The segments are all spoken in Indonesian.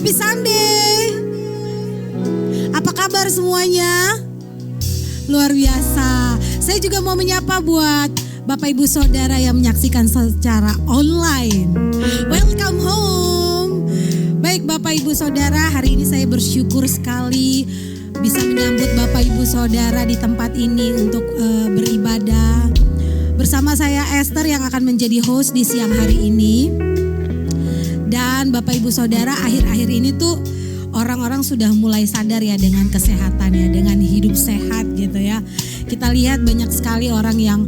Happy Sunday. Apa kabar semuanya? Luar biasa. Saya juga mau menyapa buat Bapak Ibu Saudara yang menyaksikan secara online. Welcome home. Baik Bapak Ibu Saudara, hari ini saya bersyukur sekali bisa menyambut Bapak Ibu Saudara di tempat ini untuk beribadah. Bersama saya Esther yang akan menjadi host di siang hari ini. Dan Bapak Ibu Saudara, akhir-akhir ini tuh orang-orang sudah mulai sadar ya dengan kesehatan ya, dengan hidup sehat gitu ya. Kita lihat banyak sekali orang yang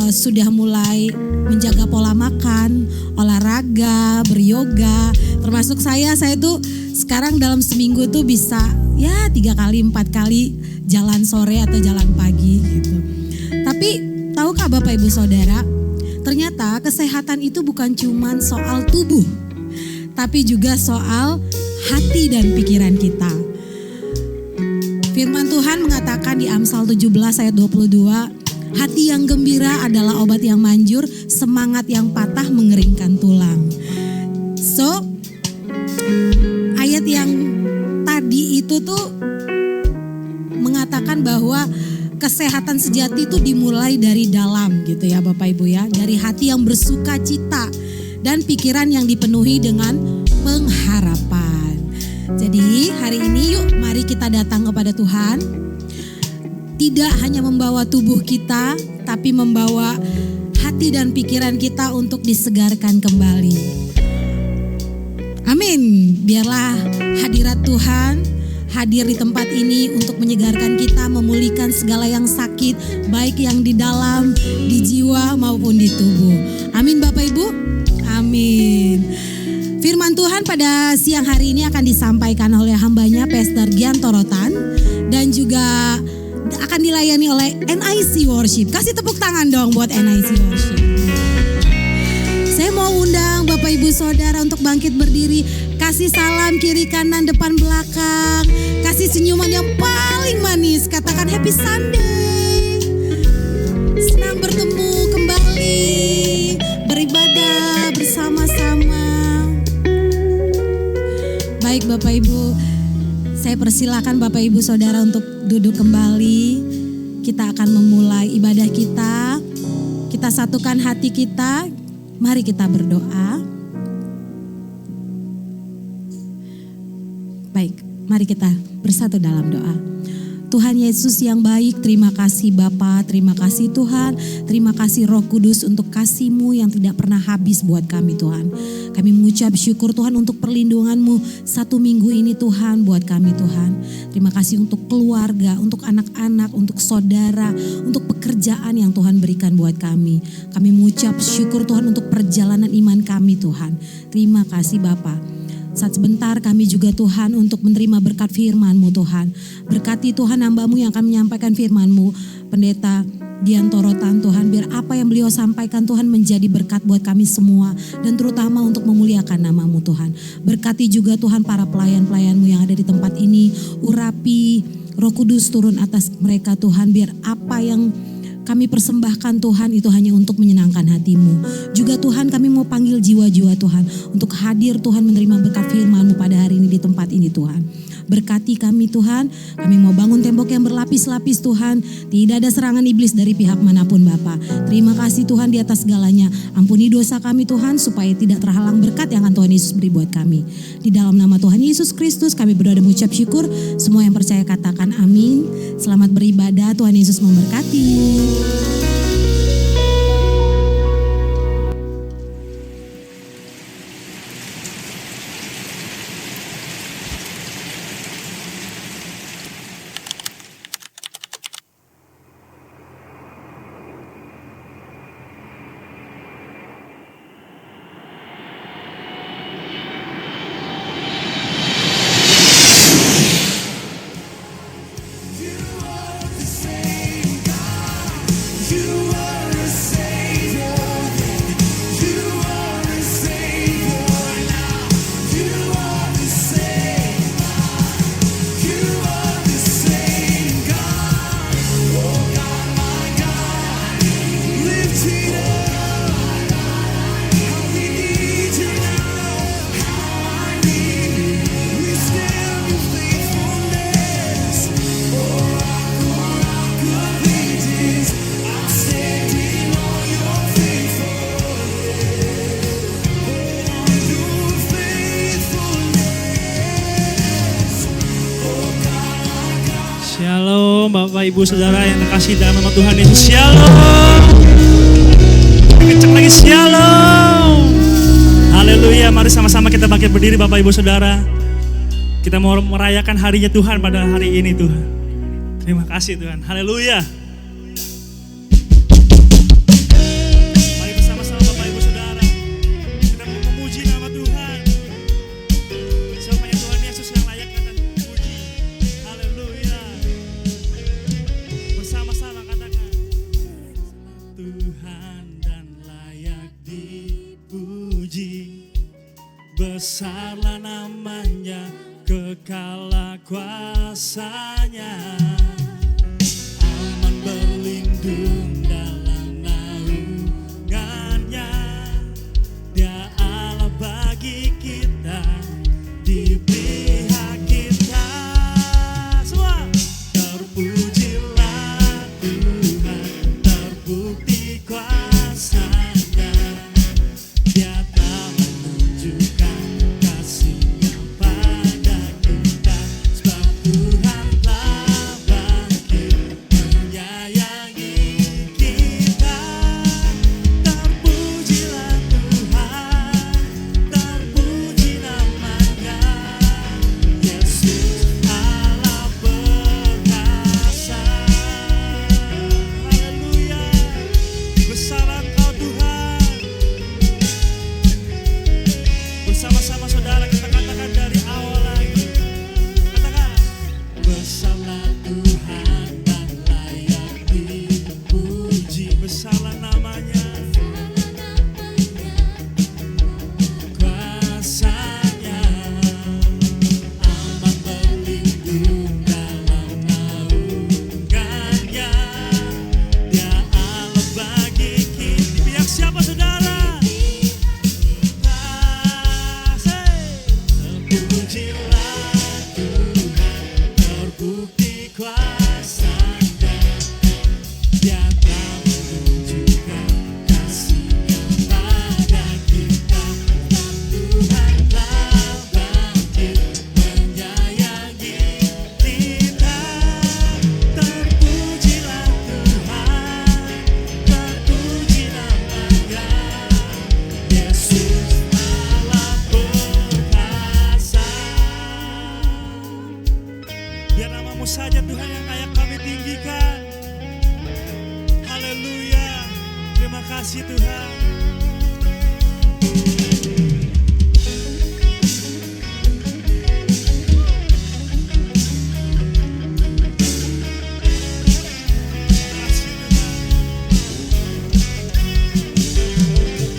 sudah mulai menjaga pola makan, olahraga, beryoga. Termasuk saya tuh sekarang dalam seminggu tuh bisa ya 3 kali 4 kali jalan sore atau jalan pagi gitu. Tapi tahukah Bapak Ibu Saudara, ternyata kesehatan itu bukan cuma soal tubuh, tapi juga soal hati dan pikiran kita. Firman Tuhan mengatakan di Amsal 17 ayat 22, hati yang gembira adalah obat yang manjur, semangat yang patah mengeringkan tulang. So, ayat yang tadi itu tuh mengatakan bahwa kesehatan sejati itu dimulai dari dalam gitu ya Bapak Ibu ya. Dari hati yang bersuka cita dan pikiran yang dipenuhi dengan pengharapan. Jadi hari ini yuk mari kita datang kepada Tuhan. Tidak hanya membawa tubuh kita, tapi membawa hati dan pikiran kita untuk disegarkan kembali. Amin. Biarlah hadirat Tuhan hadir di tempat ini untuk menyegarkan kita, memulihkan segala yang sakit, baik yang di dalam, di jiwa maupun di tubuh. Amin Bapak Ibu. Amin. Firman Tuhan pada siang hari ini akan disampaikan oleh hambanya Pastor Gian Torotan dan juga akan dilayani oleh NIC Worship. Kasih tepuk tangan dong buat NIC Worship. Saya mau undang Bapak Ibu Saudara untuk bangkit berdiri. Kasih salam kiri kanan depan belakang. Kasih senyuman yang paling manis. Katakan Happy Sunday. Senang bertemu kembali. Beribadah bersama-sama. Baik Bapak Ibu, saya persilakan Bapak Ibu Saudara untuk duduk kembali. Kita akan memulai ibadah kita. Kita satukan hati kita. Mari kita berdoa. Baik, mari kita bersatu dalam doa. Tuhan Yesus yang baik, terima kasih Bapa, terima kasih Tuhan, terima kasih Roh Kudus untuk kasih-Mu yang tidak pernah habis buat kami Tuhan. Kami mengucap syukur Tuhan untuk perlindungan-Mu 1 minggu ini Tuhan buat kami Tuhan. Terima kasih untuk keluarga, untuk anak-anak, untuk saudara, untuk pekerjaan yang Tuhan berikan buat kami. Kami mengucap syukur Tuhan untuk perjalanan iman kami Tuhan. Terima kasih Bapa. Saat sebentar kami juga Tuhan untuk menerima berkat firman-Mu Tuhan. Berkati Tuhan hamba-Mu yang akan menyampaikan firman-Mu, Pendeta Gian Torotan Tuhan. Biar apa yang beliau sampaikan Tuhan menjadi berkat buat kami semua. Dan terutama untuk memuliakan nama-Mu Tuhan. Berkati juga Tuhan para pelayan-pelayan-Mu yang ada di tempat ini. Urapi Roh Kudus turun atas mereka Tuhan. Biar apa yang kami persembahkan Tuhan itu hanya untuk menyenangkan hati-Mu. Juga Tuhan kami mau panggil jiwa-jiwa Tuhan untuk hadir Tuhan menerima berkat firman-Mu pada hari ini di tempat ini Tuhan. Berkati kami Tuhan, kami mau bangun tembok yang berlapis-lapis Tuhan. Tidak ada serangan iblis dari pihak manapun Bapa. Terima kasih Tuhan di atas segalanya. Ampuni dosa kami Tuhan supaya tidak terhalang berkat yang akan Tuhan Yesus beri buat kami. Di dalam nama Tuhan Yesus Kristus kami berdoa dan mengucap syukur. Semua yang percaya katakan amin. Selamat beribadah, Tuhan Yesus memberkati. You Shalom Bapak Ibu Saudara yang terkasih dalam nama Tuhan Yesus. Shalom. Kencang lagi shalom. Haleluya. Mari sama-sama kita bangkit berdiri Bapak Ibu Saudara. Kita mau merayakan harinya Tuhan pada hari ini Tuhan. Terima kasih Tuhan. Haleluya. Mari bersama-sama Bapak Ibu Saudara. Kita mau memuji nama Tuhan. Siapa yang Tuhan Yesus yang layak kita puji. Haleluya. Bersama-sama katakan. Tuhan dan layak dipuji. Besarlah namanya, kekalah kuasanya. Aman berlindung dalam naungannya. Dia Allah bagi kita, di pihak kita. Semua terpujilah Tuhan, terbukti kuasanya. Dia telah menunjukkan kasih-Nya pada kita. Sebab Tuhan telah bangkit menyayangi kita. Terpujilah Tuhan, terpuji namanya. Yesus Allah perkasa. Haleluya. Besar Engkau Tuhan. Bersama-sama saudara kita katakan dari awal lagi. Katakan. Besarlah Tuhan dan layak dipuji. Besarlah namanya, kuasanya. Aman berlindung dalam naungannya. Dia Allah bagi kita. Di pihak siapa saudara? Terpujilah Tuhan, terbukti kuasanya. Dia telah menunjukkan kasih-Nya pada kita. Tuhan telah bangkit menyayangi kita. Terpujilah Tuhan, terpuji namanya. Yesus Allah perkasa. Biar nama-Mu saja Tuhan yang layak kami tinggikan. Haleluya. Terima kasih Tuhan.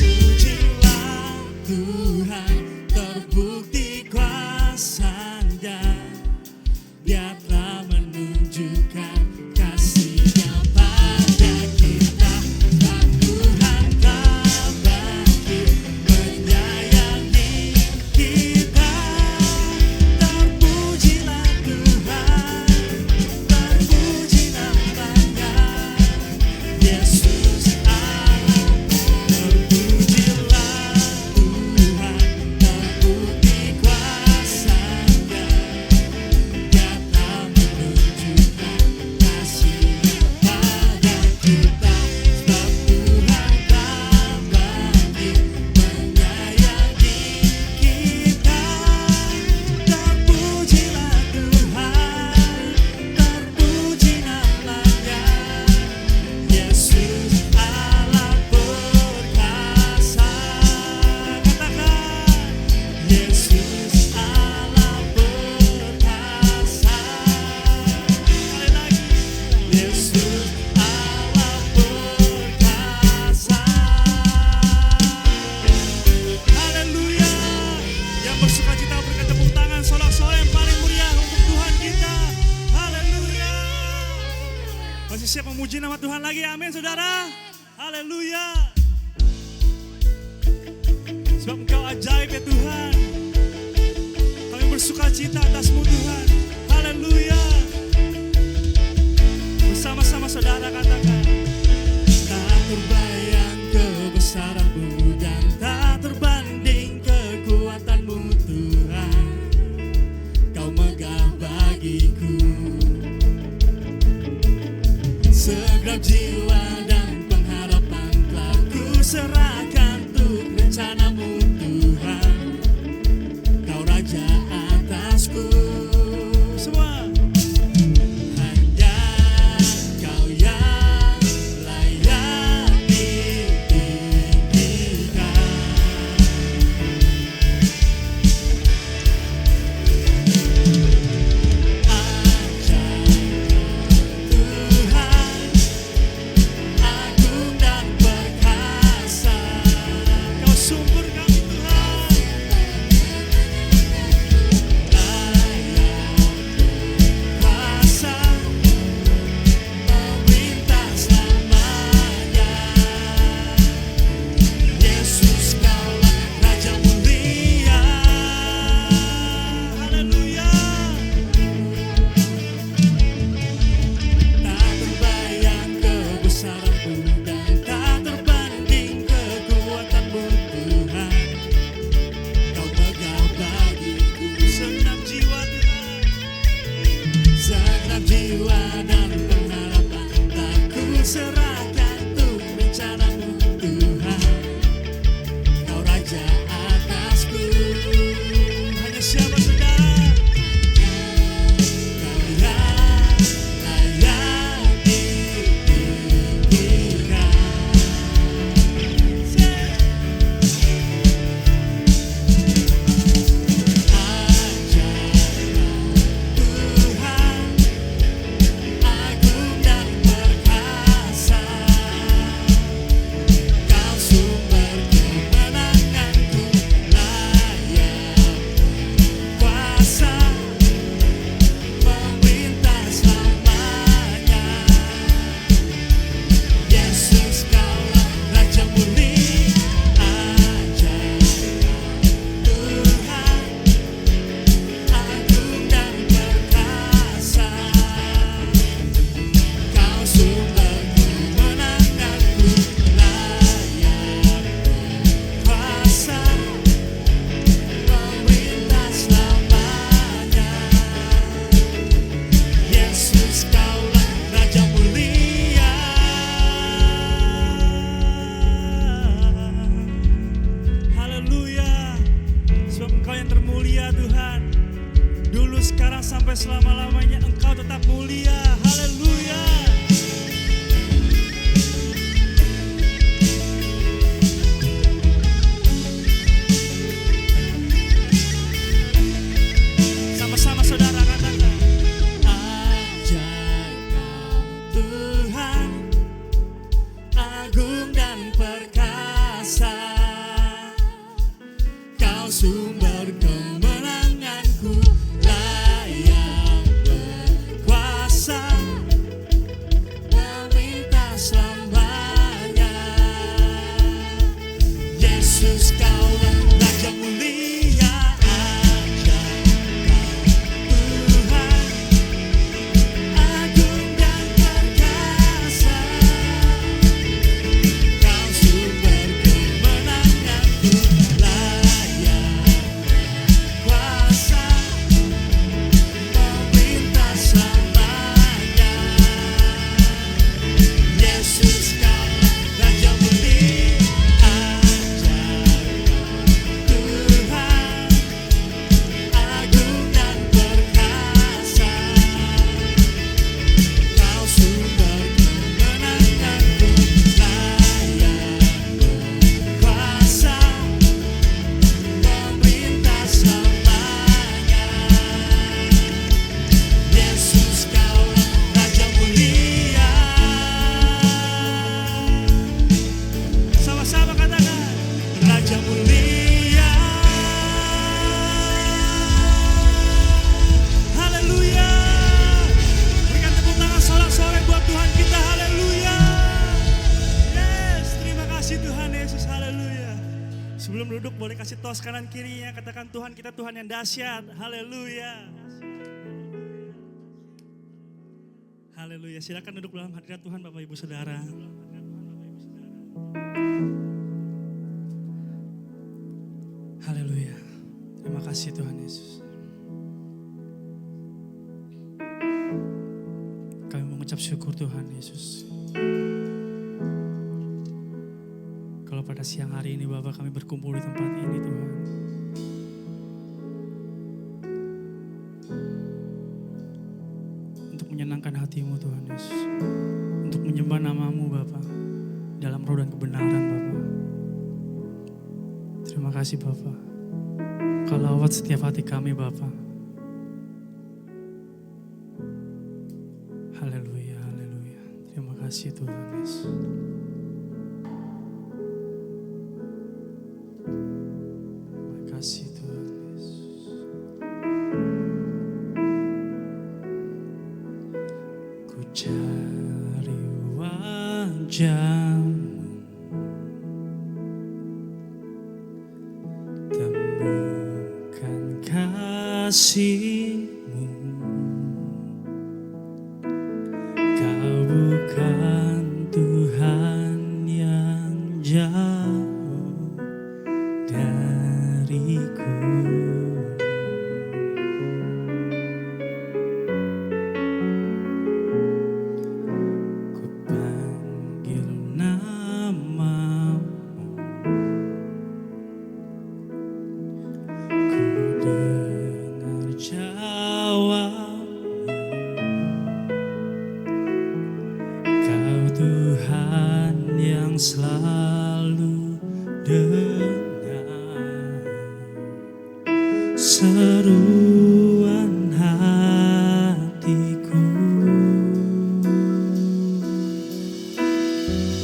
Terpujilah Tuhan, terbukti kuasanya. Dia telah menunjukkan kasih-Nya pada kita. Dan Tuhan telah bangkit menyayangi kita. Terpujilah Tuhan, terpuji namanya. Yesus Allah. Terpujilah Tuhan, terbukti kuasanya. Dia telah menunjukkan kasih-Nya pada kita. Sebab Tuhan telah bangkit menyayangi kita. Terpujilah Tuhan, terpuji namanya. Yesus Allah perkasa. Katakan. Yesus Allah perkasa. Sekali lagi. Yesus Allah perkasa. Haleluya. Yang bersuka cita berikan tepuk tangan, sorak-sorai yang paling meriah untuk Tuhan kita. Haleluya. Masih siap memuji nama Tuhan lagi, amin saudara. Haleluya. Sebab Engkau ajaib ya Tuhan. Kami bersuka cita atas-Mu Tuhan. Haleluya. Bersama-sama saudara katakan. Tak terbayang kebesaran-Mu dan tak terbanding kekuatan-Mu Tuhan. Kau megah bagiku. rencana-Mu Tuhan, Kau Raja atasku. Semua hanya Kau yang layak ditinggikan. Tuhan, agung dan perkasa, Kau sumber kami Tuhan, layak kuasa, memerintah selamanya. Yesus Kaulah Raja mulia, haleluya. Tak terbayang kebesaran-Mu dan tak terbanding kekuatan-Mu Tuhan. Kau megah bagiku segenap jiwa Tuhan, segenap jiwa dan pengharapan tak ku serahkan untuk rencana-Mu Tuhan. Kau Raja atasku. Hanya siapa saudara? Kau yang layak ditinggikan. Tuhan, agung dan perkasa, Kau sumber kemenanganku, layak kuasa, memerintah selamanya. Yesus Kaulah Raja mulia, ajaib Tuhan, agung dan perkasa, Kau sumber kemenanganku, layak kuasa, memerintah selamanya. Yesus Kaulah Raja mulia. Haleluya. Sebab Engkau yang termulia Tuhan, dulu sekarang sampai selama-lamanya Engkau tetap mulia. Haleluya. Sama-sama saudara katakan, ajaib Kau Tuhan, agung dan perkasa, Kau sumber kemenanganku, layak berkuasa, memerintah selamanya. Yesus Kaulah Raja mulia, ajaib Kau Tuhan, agung dan perkasa, Kau sumber kemenanganku, layak kuasa, memerintah selamanya. Yesus Kaulah Raja mulia, ajaib Tuhan, agung dan perkasa, Kau sumber kemenanganku, layak berkuasa, memerintah selamanya. Yesus Kaulah Raja mulia. Sama-sama katakan, Raja mulia. Haleluya. Berikan tepuk tangan sorak-sorai buat Tuhan kita. Haleluya. Yes, terima kasih Tuhan Yesus. Haleluya. Sebelum duduk boleh kasih tos kanan kirinya, katakan Tuhan kita Tuhan yang dahsyat. Haleluya. Haleluya. Silakan duduk dalam hadirat Tuhan Bapak Ibu Saudara. Haleluya. Terima kasih Tuhan Yesus. Kami mengucap syukur Tuhan Yesus. Kalau pada pada siang hari ini Bapa kami berkumpul di tempat ini Tuhan. Untuk menyenangkan hatimu Tuhan Yesus. Untuk menyembah namamu Bapa dalam roh dan kebenaran Bapa. Terima kasih Bapa. Kau lawat setiap hati kami Bapa. Haleluya, haleluya. Terima kasih Tuhan Yesus. Terima kasih Tuhan Yesus. Ku cari wajah-Mu, temukan kasih-Mu. Kau bukan Tuhan yang jauh dariku. Ku panggil namamu, ku dengar jawabmu. Kau Tuhan yang selalu dengar seruan hatiku.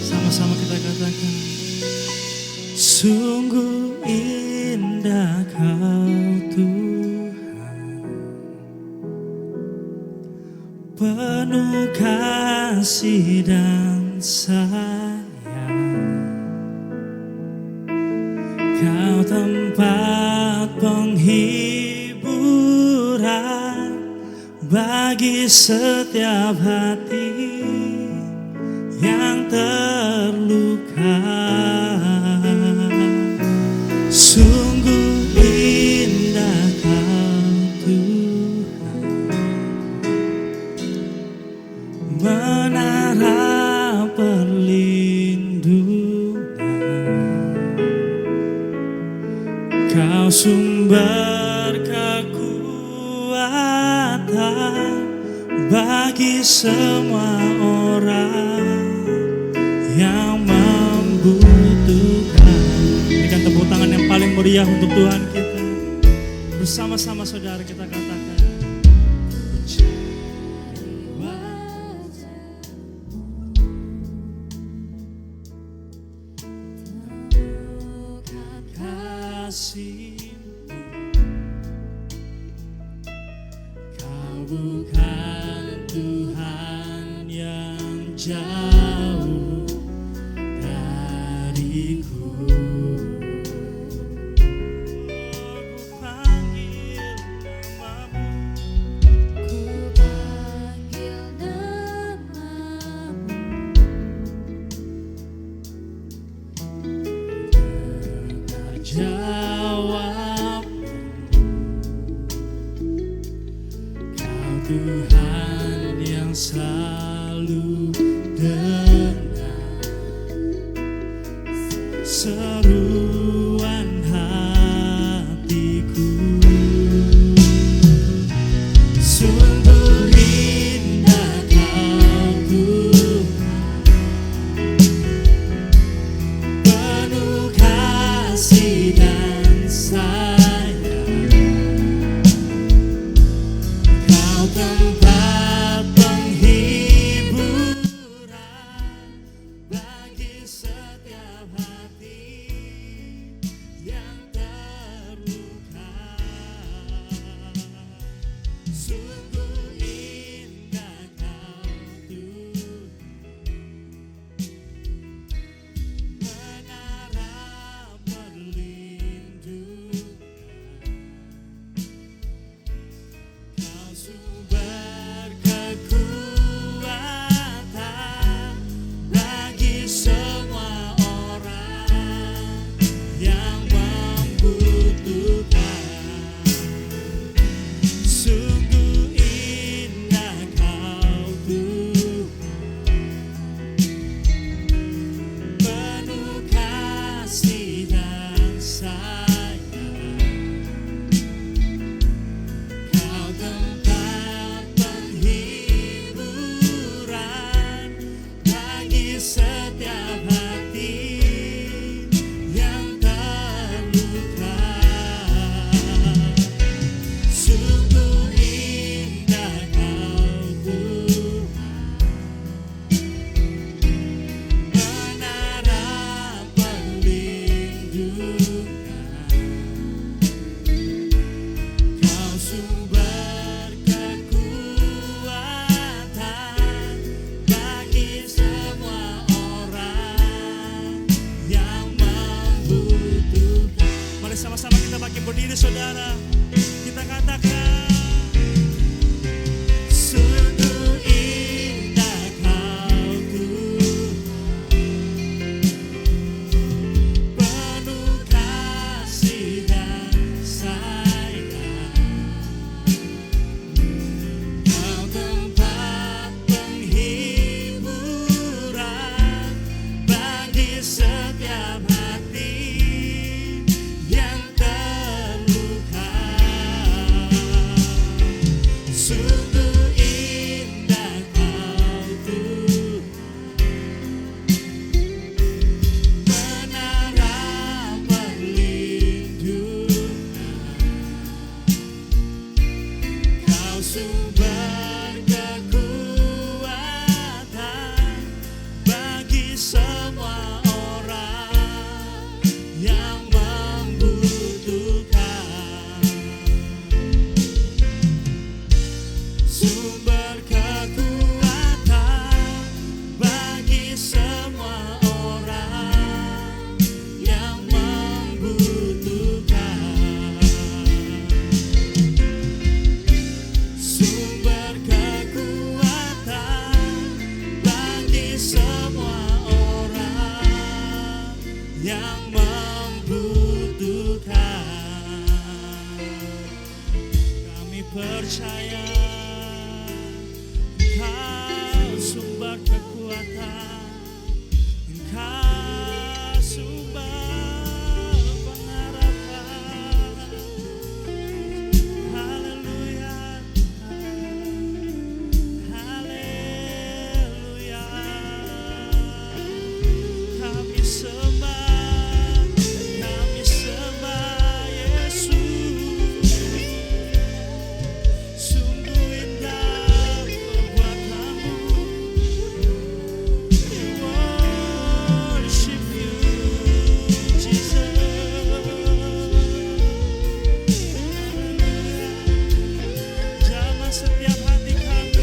Sama-sama kita katakan, sungguh indah Kau Tuhan, penuh kasih dan sayang. Kau tempat penghiburan bagi setiap hati yang terluka. Sungguh indah Kau Tuhan, menara perlindungan. Kau sumber kekuatan bagi semua orang yang membutuhkan. Berikan tepuk tangan yang paling meriah untuk Tuhan kita. Bersama-sama saudara kita katakan, kasih-Mu. Kau bukan Tuhan yang jauh dariku. Ku panggil namamu, Ku panggil namamu, dengar jawabmu. Kau Tuhan yang selalu dengar seruan hatiku. Sungguh indah Kau Tuhan, penuh kasih dan sayang. Kau tempat penghiburan bagi setiap hati yang terluka. Sungguh indah Kau Tuhan, menara perlindungan. sama-sama kita bangkit berdiri saudara. Kita katakan, sungguh indah Kau Tuhan, penuh kasih dan sayang. Kau tempat penghiburan bagi setiap hati yang terluka. Sungguh indah Kau Tuhan, menara perlindungan. Kau sumber kekuatan bagi semua orang yang membutuhkan. Sumber kekuatan bagi semua orang yang membutuhkan. Sumber kekuatan bagi semua orang yang membutuhkan. Kami percaya Engkau sumber kekuatan, Engkau sumber pengharapan. Haleluya, haleluya. Kami sembah Yesus. Sungguh indah perbuatanmu. We worship you, Jesus. Jamah setiap hati kami,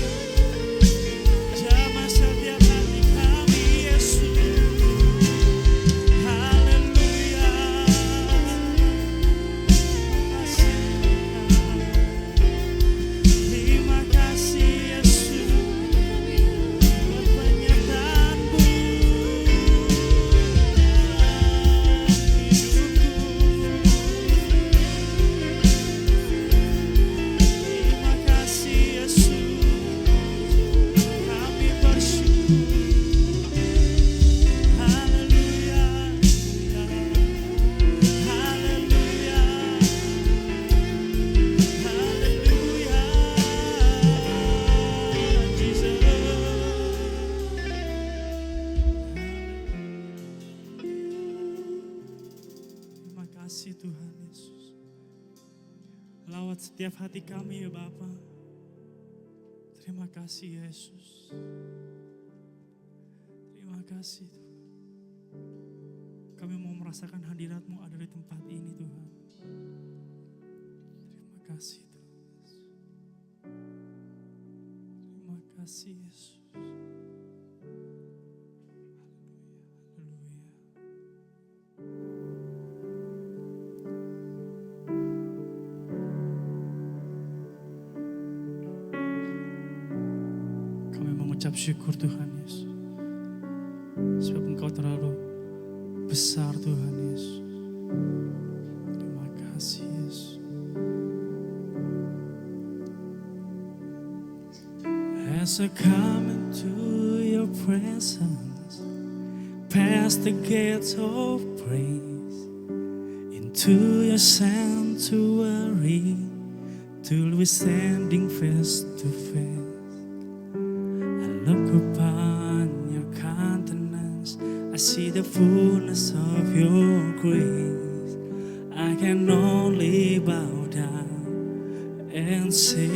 jamah setiap hati kami, Yesus. Haleluya. Terima kasih Yesus buat penyertaan-Mu dalam hidupku. Terima kasih Yesus, kami bersyukur. Haleluya, haleluya, haleluya, Jesus. Terima kasih Tuhan Yesus. Lawat setiap hati kami ya Bapa. Terima kasih Yesus. Terima kasih Tuhan. Kami mau merasakan hadirat-Mu ada di tempat ini Tuhan. Terima kasih Tuhan Yesus. Terima kasih Yesus. Haleluya, haleluya. Kami mengucap syukur Tuhan Yesus, sebab Engkau terlalu besar Tuhan Yesus. Terima kasih Yesus. As I come into your presence, past the gates of praise, into your sanctuary, till we're standing face to face. I look upon your countenance, I see the fullness of your grace. I can only bow down and say,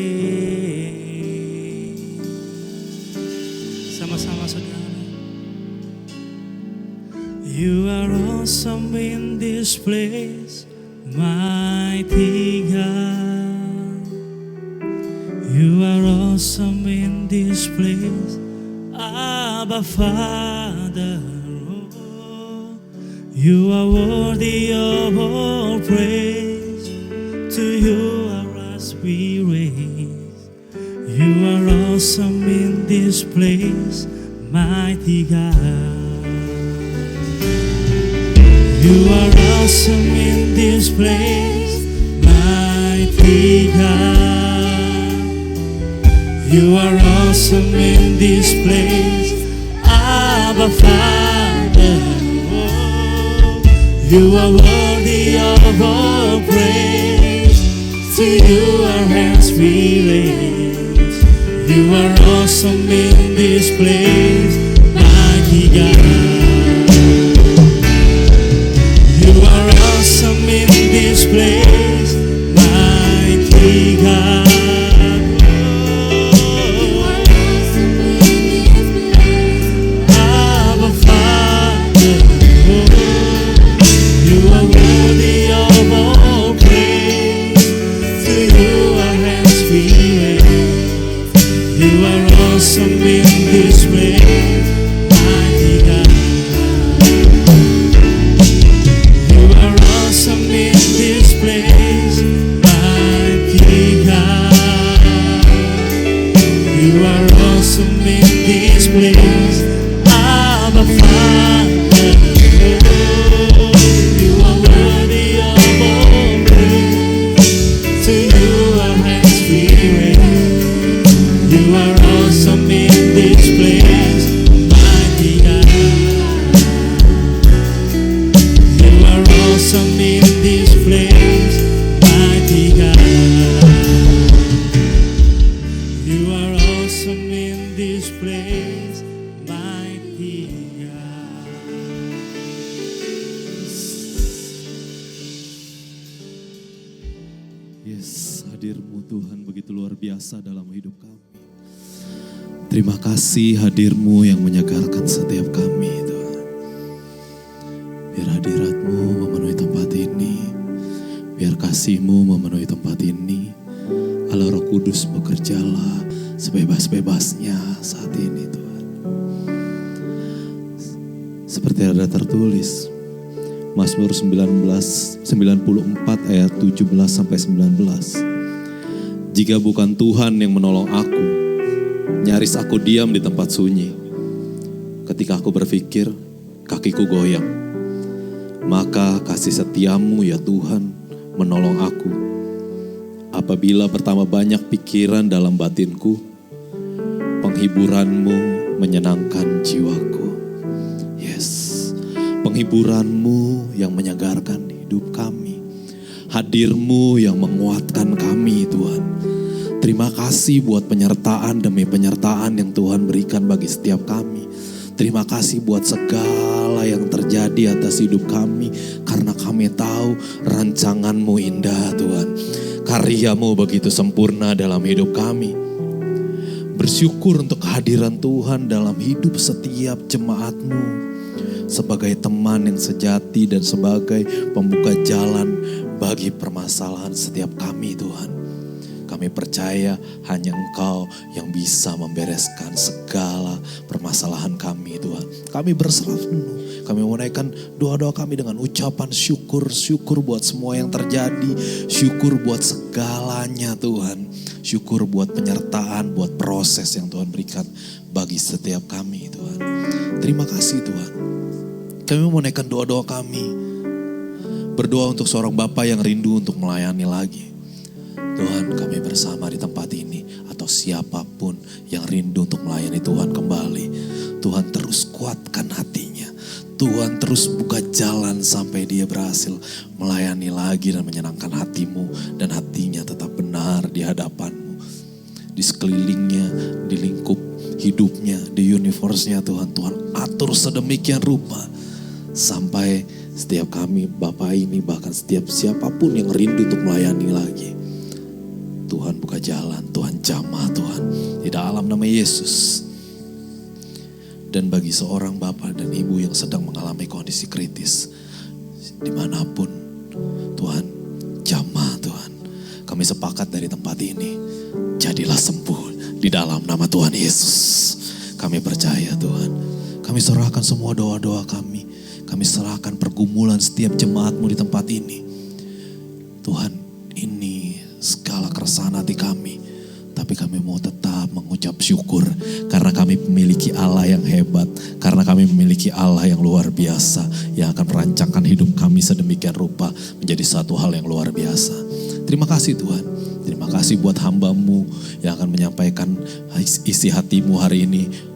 sama-sama saudara, you are awesome in this place, mighty God. You are awesome in this place, Abba Father. Oh, You are worthy of all praise. To you our hearts we raise. You are awesome in this place, mighty God. You are awesome in this place, mighty God. You are awesome in this place, Abba Father. Oh, you are worthy of all praise. To you our hands we raise. You are awesome in this place, mighty God. You are awesome in this place, mighty God. Abba Father, you are worthy of all praise. To you our hands we raise. You are awesome in this place, mighty God. You are awesome in this place, mighty God. You are awesome in this place, Abba Father. You are worthy of all praise. To you our hands we raise. You are awesome in this place, mighty God. You are awesome in this place, mighty God. You are awesome in this place, mighty God. Yes, hadir-Mu Tuhan begitu luar biasa dalam hidup kami. Terima kasih hadir-Mu yang menyegarkan setiap kami Tuhan. Biar hadirat-Mu memenuhi tempat ini. Biar kasih-Mu memenuhi tempat ini. Allah Roh Kudus bekerjalah sebebas-bebasnya saat ini Tuhan. Seperti ada tertulis Mazmur 94 ayat 17 sampai 19. Jika bukan Tuhan yang menolong aku, nyaris aku diam di tempat sunyi. Ketika aku berpikir, kakiku goyang. Maka kasih setiamu ya Tuhan menolong aku. Apabila bertambah banyak pikiran dalam batinku, penghiburanmu menyenangkan jiwaku. Yes, penghiburanmu yang menyegarkan hidup kami. Hadirmu yang menguatkan kami Tuhan. Terima kasih buat penyertaan demi penyertaan yang Tuhan berikan bagi setiap kami. Terima kasih buat segala yang terjadi atas hidup kami. Karena kami tahu rancangan-Mu indah Tuhan. Karya-Mu begitu sempurna dalam hidup kami. Bersyukur untuk kehadiran Tuhan dalam hidup setiap jemaat-Mu. Sebagai teman yang sejati dan sebagai pembuka jalan bagi permasalahan setiap kami Tuhan. Kami percaya hanya Engkau yang bisa membereskan segala permasalahan kami Tuhan. Kami berserah penuh. Kami menaikkan doa-doa kami dengan ucapan syukur. Syukur buat semua yang terjadi. Syukur buat segalanya Tuhan. Syukur buat penyertaan, buat proses yang Tuhan berikan bagi setiap kami Tuhan. Terima kasih Tuhan. Kami menaikkan doa-doa kami. Berdoa untuk seorang Bapa yang rindu untuk melayani lagi. Tuhan, kami bersama di tempat ini atau siapapun yang rindu untuk melayani Tuhan kembali. Tuhan terus kuatkan hatinya. Tuhan terus buka jalan sampai dia berhasil melayani lagi dan menyenangkan hatimu. Dan hatinya tetap benar di hadapanmu. Di sekelilingnya, di lingkup hidupnya, di universe-nya Tuhan. Tuhan atur sedemikian rupa. Sampai setiap kami Bapak ini bahkan setiap siapapun yang rindu untuk melayani lagi. Tuhan buka jalan, Tuhan jamah Tuhan. Di dalam nama Yesus. Dan bagi seorang bapak dan ibu yang sedang mengalami kondisi kritis. Dimanapun Tuhan jamah Tuhan. Kami sepakat dari tempat ini. Jadilah sembuh di dalam nama Tuhan Yesus. Kami percaya Tuhan. Kami serahkan semua doa-doa kami. Kami Kami serahkan pergumulan setiap jemaat-Mu di tempat ini. Tuhan, ini segala keresahan hati kami. Tapi kami mau tetap mengucap syukur karena kami memiliki Allah yang hebat. Karena kami memiliki Allah yang luar biasa. Yang akan merancangkan hidup kami sedemikian rupa menjadi satu hal yang luar biasa. Terima kasih Tuhan. Terima kasih buat hamba-Mu yang akan menyampaikan isi hati-Mu hari ini.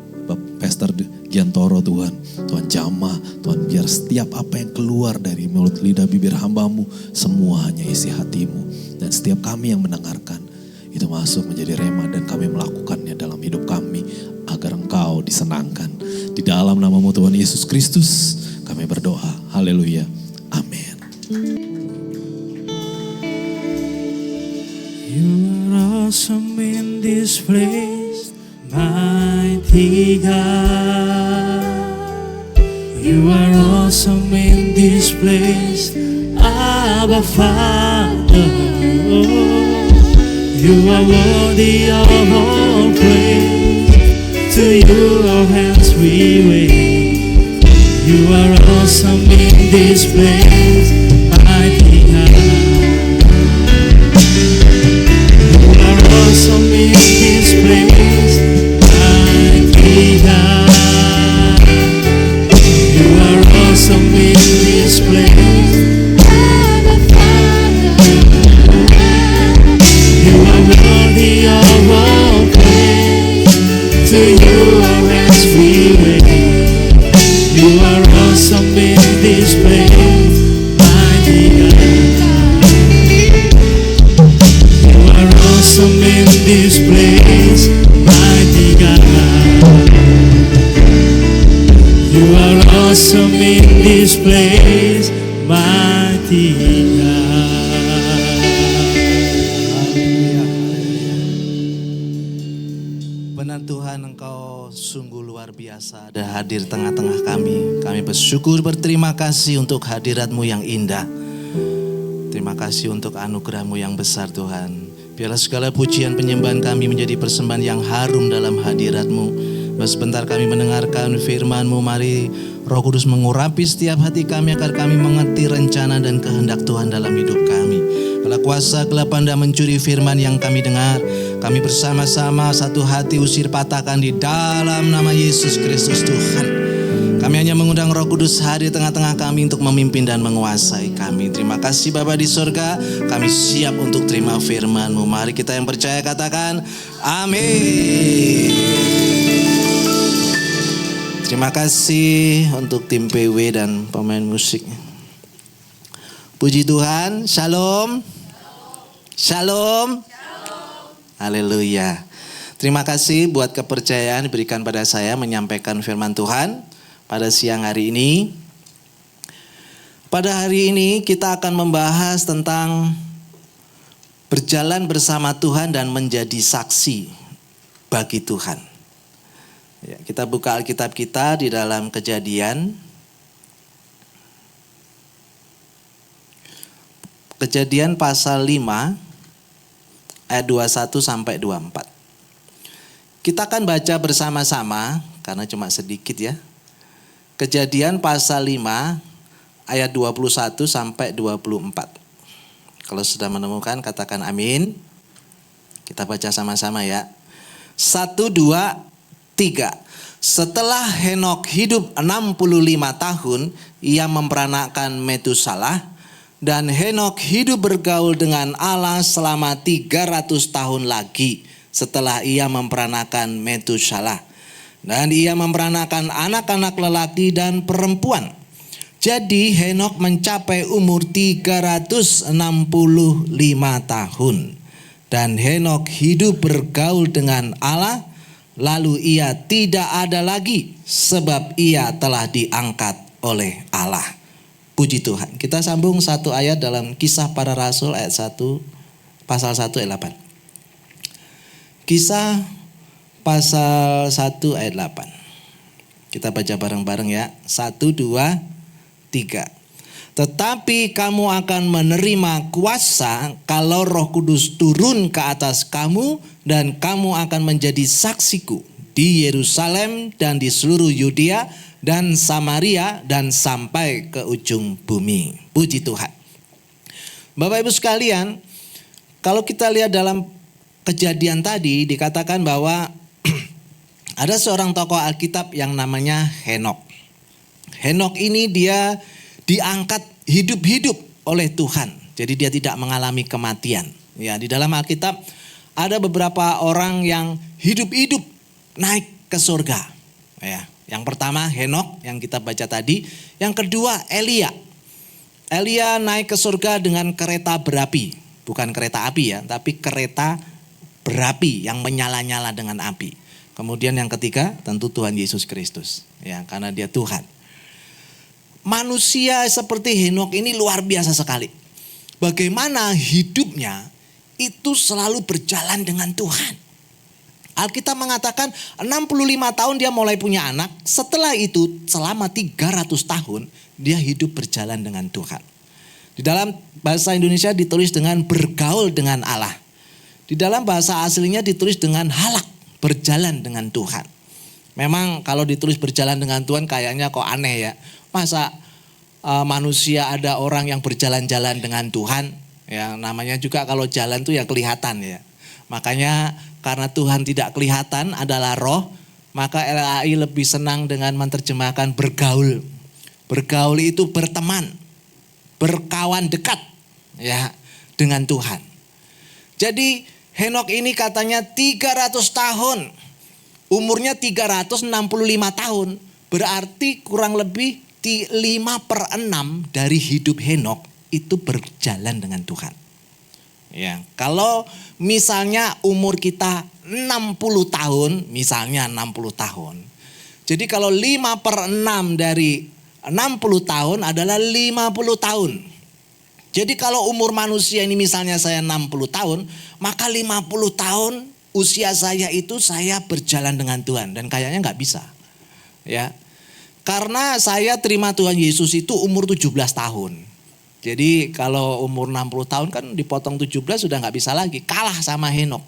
Pastor Giantoro Tuhan. Tuhan jamah. Tuhan biar setiap apa yang keluar dari mulut lidah bibir hamba-Mu semua hanya isi hati-Mu. Dan setiap kami yang mendengarkan itu masuk menjadi rema dan kami melakukannya dalam hidup kami agar Engkau disenangkan. Di dalam nama-Mu Tuhan Yesus Kristus kami berdoa. Haleluya. Amin. You are awesome in this place, mighty God. You are awesome in this place, Abba Father. You are worthy of all praise. To you our hands we raise. You are awesome in this place, mighty God. You are awesome in this place, mighty God. You are awesome in this place, Abba Father. You are worthy of all praise. To you our hands we raise. You are awesome in this place, mighty God. You are awesome in this place, mighty God. You are awesome in this place, mighty God. Benar Tuhan, Engkau sungguh luar biasa ada hadir tengah-tengah kami. Kami bersyukur, berterima kasih untuk hadirat-Mu yang indah. Terima kasih untuk anugerah-Mu yang besar Tuhan. Biarlah segala pujian penyembahan kami menjadi persembahan yang harum dalam hadirat-Mu. Sebentar kami mendengarkan firman-Mu, mari Roh Kudus mengurapi setiap hati kami agar kami mengerti rencana dan kehendak Tuhan dalam hidup kami. Kalau kuasa gelap Anda mencuri firman yang kami dengar, kami bersama-sama satu hati usir patahkan di dalam nama Yesus Kristus Tuhan. Kami hanya mengundang Roh Kudus hadir tengah-tengah kami untuk memimpin dan menguasai kami. Terima kasih Bapa di sorga, kami siap untuk terima firman-Mu. Mari kita yang percaya katakan amin. Terima kasih untuk tim PW dan pemain musik. Puji Tuhan, shalom. Shalom. Haleluya. Terima kasih buat kepercayaan diberikan pada saya menyampaikan firman Tuhan pada siang hari ini. Pada hari ini kita akan membahas tentang berjalan bersama Tuhan dan menjadi saksi bagi Tuhan. Ya, kita buka Alkitab kita di dalam Kejadian. Kejadian pasal 5 ayat 21 sampai 24. Kita akan baca bersama-sama karena cuma sedikit ya. Kejadian pasal 5 ayat 21 sampai 24. Kalau sudah menemukan katakan amin. Kita baca sama-sama ya. 1, 2, 3. Setelah Henokh hidup 65 tahun, ia memperanakkan Metusalah. Dan Henokh hidup bergaul dengan Allah selama 300 tahun lagi setelah ia memperanakan Metusalah. Dan ia memperanakan anak-anak lelaki dan perempuan. Jadi Henokh mencapai umur 365 tahun. Dan Henokh hidup bergaul dengan Allah, lalu ia tidak ada lagi sebab ia telah diangkat oleh Allah. Puji Tuhan. Kita sambung satu ayat dalam Kisah Para Rasul ayat 1, pasal 1 ayat 8. Kisah pasal 1 ayat 8. Kita baca bareng-bareng ya. 1, 2, 3. Tetapi kamu akan menerima kuasa kalau Roh Kudus turun ke atas kamu dan kamu akan menjadi saksiku di Yerusalem dan di seluruh Yudea dan Samaria dan sampai ke ujung bumi. Puji Tuhan. Bapak Ibu sekalian, kalau kita lihat dalam kejadian tadi dikatakan bahwa ada seorang tokoh Alkitab yang namanya Henok. Henok ini dia diangkat hidup-hidup oleh Tuhan. Jadi dia tidak mengalami kematian. Ya, di dalam Alkitab ada beberapa orang yang hidup-hidup naik ke surga. Ya, yang pertama Henok yang kita baca tadi. Yang kedua Elia. Elia naik ke surga dengan kereta berapi. Bukan kereta api ya, tapi kereta berapi yang menyala-nyala dengan api. Kemudian yang ketiga tentu Tuhan Yesus Kristus. Ya, karena dia Tuhan. Manusia seperti Henok ini luar biasa sekali. Bagaimana hidupnya itu selalu berjalan dengan Tuhan. Alkitab mengatakan 65 tahun dia mulai punya anak. Setelah itu selama 300 tahun dia hidup berjalan dengan Tuhan. Di dalam bahasa Indonesia ditulis dengan bergaul dengan Allah. Di dalam bahasa aslinya ditulis dengan halak, berjalan dengan Tuhan. Memang kalau ditulis berjalan dengan Tuhan kayaknya kok aneh ya. Masa manusia ada orang yang berjalan-jalan dengan Tuhan? Ya, namanya juga kalau jalan tuh ya kelihatan ya. Makanya karena Tuhan tidak kelihatan adalah roh, maka LAI lebih senang dengan menerjemahkan bergaul. Bergaul itu berteman, berkawan dekat ya dengan Tuhan. Jadi Henok ini katanya 300 tahun. Umurnya 365 tahun. Berarti kurang lebih 5/6 dari hidup Henok itu berjalan dengan Tuhan. Ya, kalau misalnya umur kita 60 tahun, misalnya 60 tahun. Jadi kalau 5/6 dari 60 tahun adalah 50 tahun. Jadi kalau umur manusia ini misalnya saya 60 tahun, maka 50 tahun usia saya itu saya berjalan dengan Tuhan. Dan kayaknya gak bisa. Ya, karena saya terima Tuhan Yesus itu umur 17 tahun. Jadi kalau umur 60 tahun kan dipotong 17 sudah gak bisa lagi. Kalah sama Henok.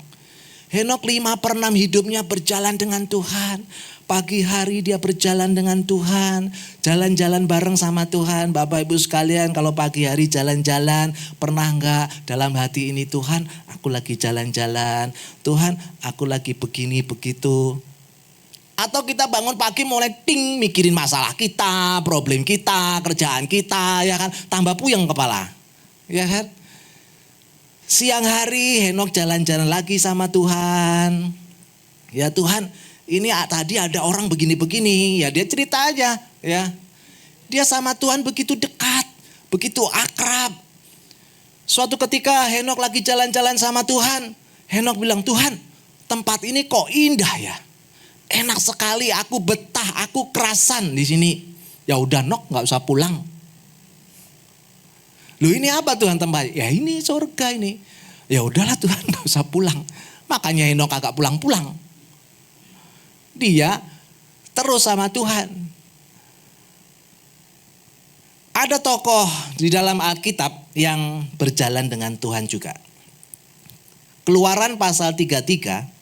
Henok 5/6 hidupnya berjalan dengan Tuhan. Pagi hari dia berjalan dengan Tuhan. Jalan-jalan bareng sama Tuhan. Bapak Ibu sekalian kalau pagi hari jalan-jalan. Pernah gak dalam hati ini Tuhan aku lagi jalan-jalan. Tuhan aku lagi begini begitu. Atau kita bangun pagi mulai ting mikirin masalah kita, problem kita, kerjaan kita, ya kan, tambah puyeng kepala, ya kan. Siang hari Henok jalan-jalan lagi sama Tuhan. Ya Tuhan, ini tadi ada orang begini-begini, ya dia cerita aja, ya. Dia sama Tuhan begitu dekat, begitu akrab. Suatu ketika Henok lagi jalan-jalan sama Tuhan, Henok bilang, Tuhan, tempat ini kok indah ya. Enak sekali, aku betah, aku kerasan di sini. Ya udah Nok, nggak usah pulang. Loh ini apa Tuhan tempat? Ya ini surga ini. Ya udahlah Tuhan, nggak usah pulang. Makanya Henok agak pulang-pulang. Dia terus sama Tuhan. Ada tokoh di dalam Alkitab yang berjalan dengan Tuhan juga. Keluaran pasal 33.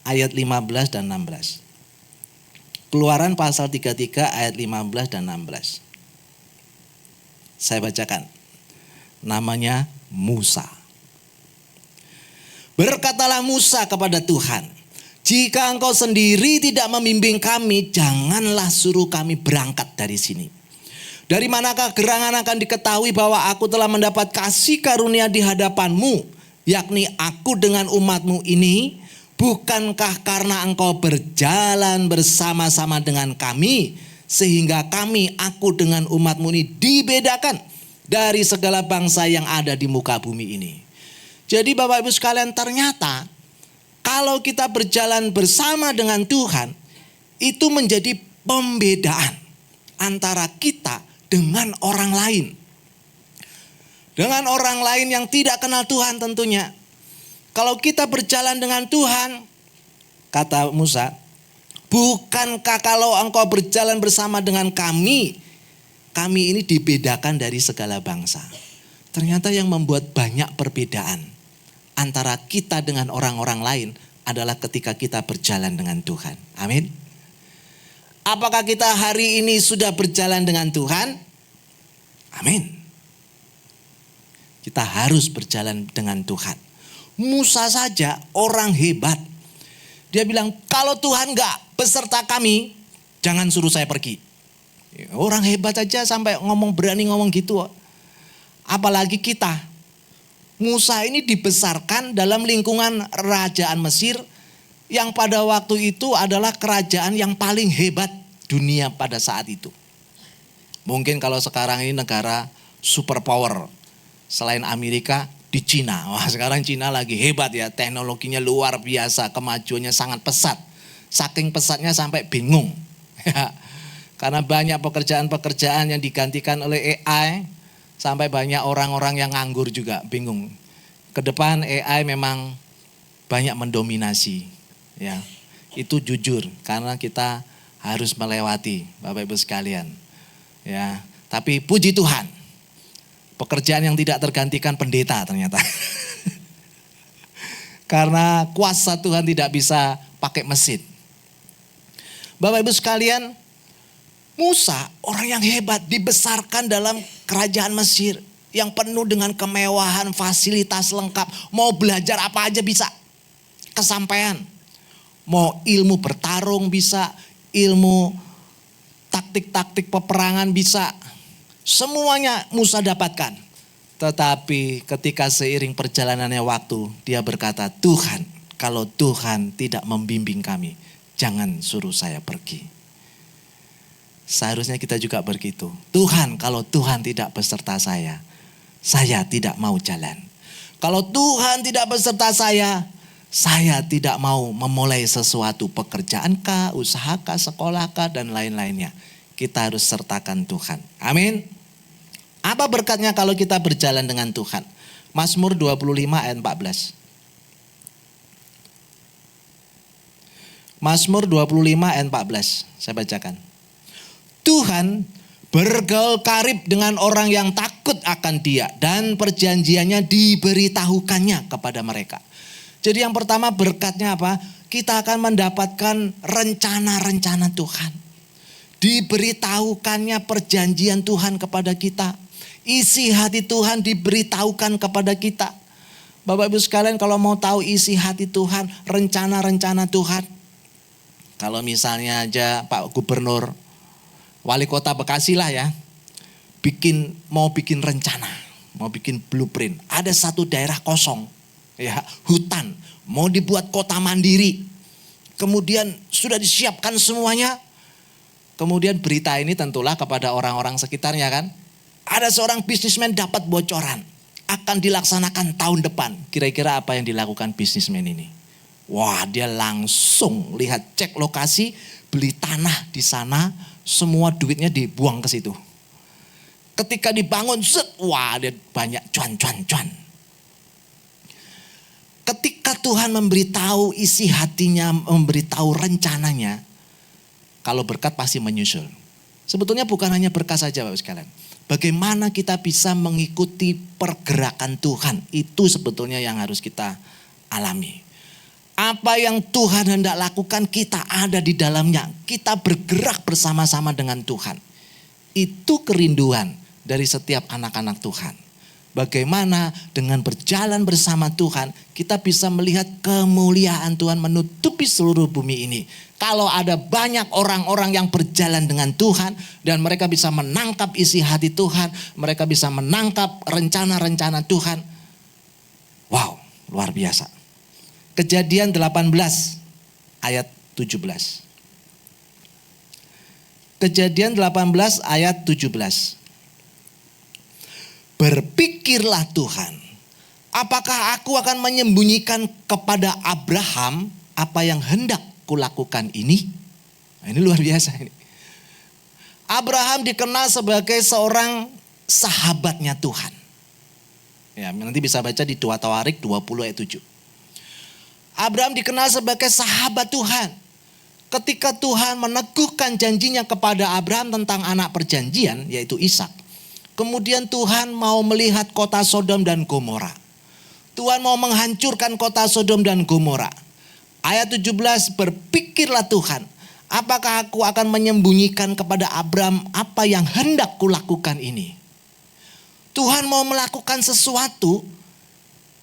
Ayat 15 dan 16. Keluaran pasal 33 ayat 15 dan 16. Saya bacakan. Namanya Musa. Berkatalah Musa kepada Tuhan, jika engkau sendiri tidak membimbing kami, janganlah suruh kami berangkat dari sini. Dari manakah gerangan akan diketahui bahwa aku telah mendapat kasih karunia di hadapanmu, yakni aku dengan umatmu ini? Bukankah karena engkau berjalan bersama-sama dengan kami, sehingga kami, aku dengan umatmu ini dibedakan dari segala bangsa yang ada di muka bumi ini. Jadi Bapak Ibu sekalian, ternyata kalau kita berjalan bersama dengan Tuhan, itu menjadi pembedaan antara kita dengan orang lain. Dengan orang lain yang tidak kenal Tuhan tentunya. Kalau kita berjalan dengan Tuhan, kata Musa, bukankah kalau engkau berjalan bersama dengan kami, kami ini dibedakan dari segala bangsa. Ternyata yang membuat banyak perbedaan antara kita dengan orang-orang lain adalah ketika kita berjalan dengan Tuhan. Amin. Apakah kita hari ini sudah berjalan dengan Tuhan? Amin. Kita harus berjalan dengan Tuhan. Musa saja orang hebat. Dia bilang, kalau Tuhan gak beserta kami, jangan suruh saya pergi. Orang hebat aja sampai berani ngomong gitu. Apalagi kita. Musa ini dibesarkan dalam lingkungan kerajaan Mesir yang pada waktu itu adalah kerajaan yang paling hebat dunia pada saat itu. Mungkin kalau sekarang ini negara superpower selain Amerika di Cina. Wah, sekarang Cina lagi hebat ya, teknologinya luar biasa, kemajuannya sangat pesat. Saking pesatnya sampai bingung. Karena banyak pekerjaan-pekerjaan yang digantikan oleh AI, sampai banyak orang-orang yang nganggur juga, bingung. Ke depan AI memang banyak mendominasi, ya. Itu jujur, karena kita harus melewati, Bapak Ibu sekalian. Ya, tapi puji Tuhan, pekerjaan yang tidak tergantikan pendeta ternyata. Karena kuasa Tuhan tidak bisa pakai mesin. Bapak Ibu sekalian, Musa orang yang hebat, dibesarkan dalam kerajaan Mesir yang penuh dengan kemewahan, fasilitas lengkap. Mau belajar apa aja bisa, kesampaian. Mau ilmu bertarung bisa, ilmu taktik-taktik peperangan bisa. Semuanya Musa dapatkan. Tetapi ketika seiring perjalanannya waktu, dia berkata, Tuhan, kalau Tuhan tidak membimbing kami, jangan suruh saya pergi. Seharusnya kita juga begitu. Tuhan, kalau Tuhan tidak beserta saya tidak mau jalan. Kalau Tuhan tidak beserta saya tidak mau memulai sesuatu, pekerjaankah, usahakah, sekolahkah, dan lain-lainnya. Kita harus sertakan Tuhan. Amin. Apa berkatnya kalau kita berjalan dengan Tuhan? Mazmur 25 ayat 14. Mazmur 25 ayat 14. Saya bacakan. Tuhan bergaul karib dengan orang yang takut akan Dia dan perjanjiannya diberitahukannya kepada mereka. Jadi yang pertama berkatnya apa? Kita akan mendapatkan rencana-rencana Tuhan. Diberitahukannya perjanjian Tuhan kepada kita. Isi hati Tuhan diberitahukan kepada kita. Bapak Ibu sekalian, kalau mau tahu isi hati Tuhan, rencana-rencana Tuhan. Kalau misalnya aja Pak Gubernur, Wali Kota Bekasi lah ya, mau bikin rencana, mau bikin blueprint. Ada satu daerah kosong, ya, hutan, mau dibuat kota mandiri. Kemudian sudah disiapkan semuanya. Kemudian berita ini tentulah kepada orang-orang sekitarnya kan. Ada seorang bisnismen dapat bocoran, akan dilaksanakan tahun depan. Kira-kira apa yang dilakukan bisnismen ini? Wah, dia langsung lihat, cek lokasi, beli tanah di sana, semua duitnya dibuang ke situ. Ketika dibangun, wah ada banyak cuan. Ketika Tuhan memberitahu isi hatinya, memberitahu rencananya, kalau berkat pasti menyusul. Sebetulnya bukan hanya berkat saja Bapak sekalian. Bagaimana kita bisa mengikuti pergerakan Tuhan, itu sebetulnya yang harus kita alami. Apa yang Tuhan hendak lakukan, kita ada di dalamnya. Kita bergerak bersama-sama dengan Tuhan. Itu kerinduan dari setiap anak-anak Tuhan. Bagaimana dengan berjalan bersama Tuhan, kita bisa melihat kemuliaan Tuhan menutupi seluruh bumi ini. Kalau ada banyak orang-orang yang berjalan dengan Tuhan, dan mereka bisa menangkap isi hati Tuhan, mereka bisa menangkap rencana-rencana Tuhan. Wow, luar biasa. Kejadian 18 ayat 17. Kejadian 18 ayat 17. Berpikirlah Tuhan, apakah aku akan menyembunyikan kepada Abraham apa yang hendak kulakukan ini? Nah, ini luar biasa ini. Abraham dikenal sebagai seorang sahabatnya Tuhan. Ya, nanti bisa baca di 2 Tawarik 20 ayat 7. Abraham dikenal sebagai sahabat Tuhan. Ketika Tuhan meneguhkan janjinya kepada Abraham tentang anak perjanjian, yaitu Ishak. Kemudian Tuhan mau melihat kota Sodom dan Gomora. Tuhan mau menghancurkan kota Sodom dan Gomora. Ayat 17, berpikirlah Tuhan, Apakah aku akan menyembunyikan kepada Abraham apa yang hendak kulakukan ini? Tuhan mau melakukan sesuatu,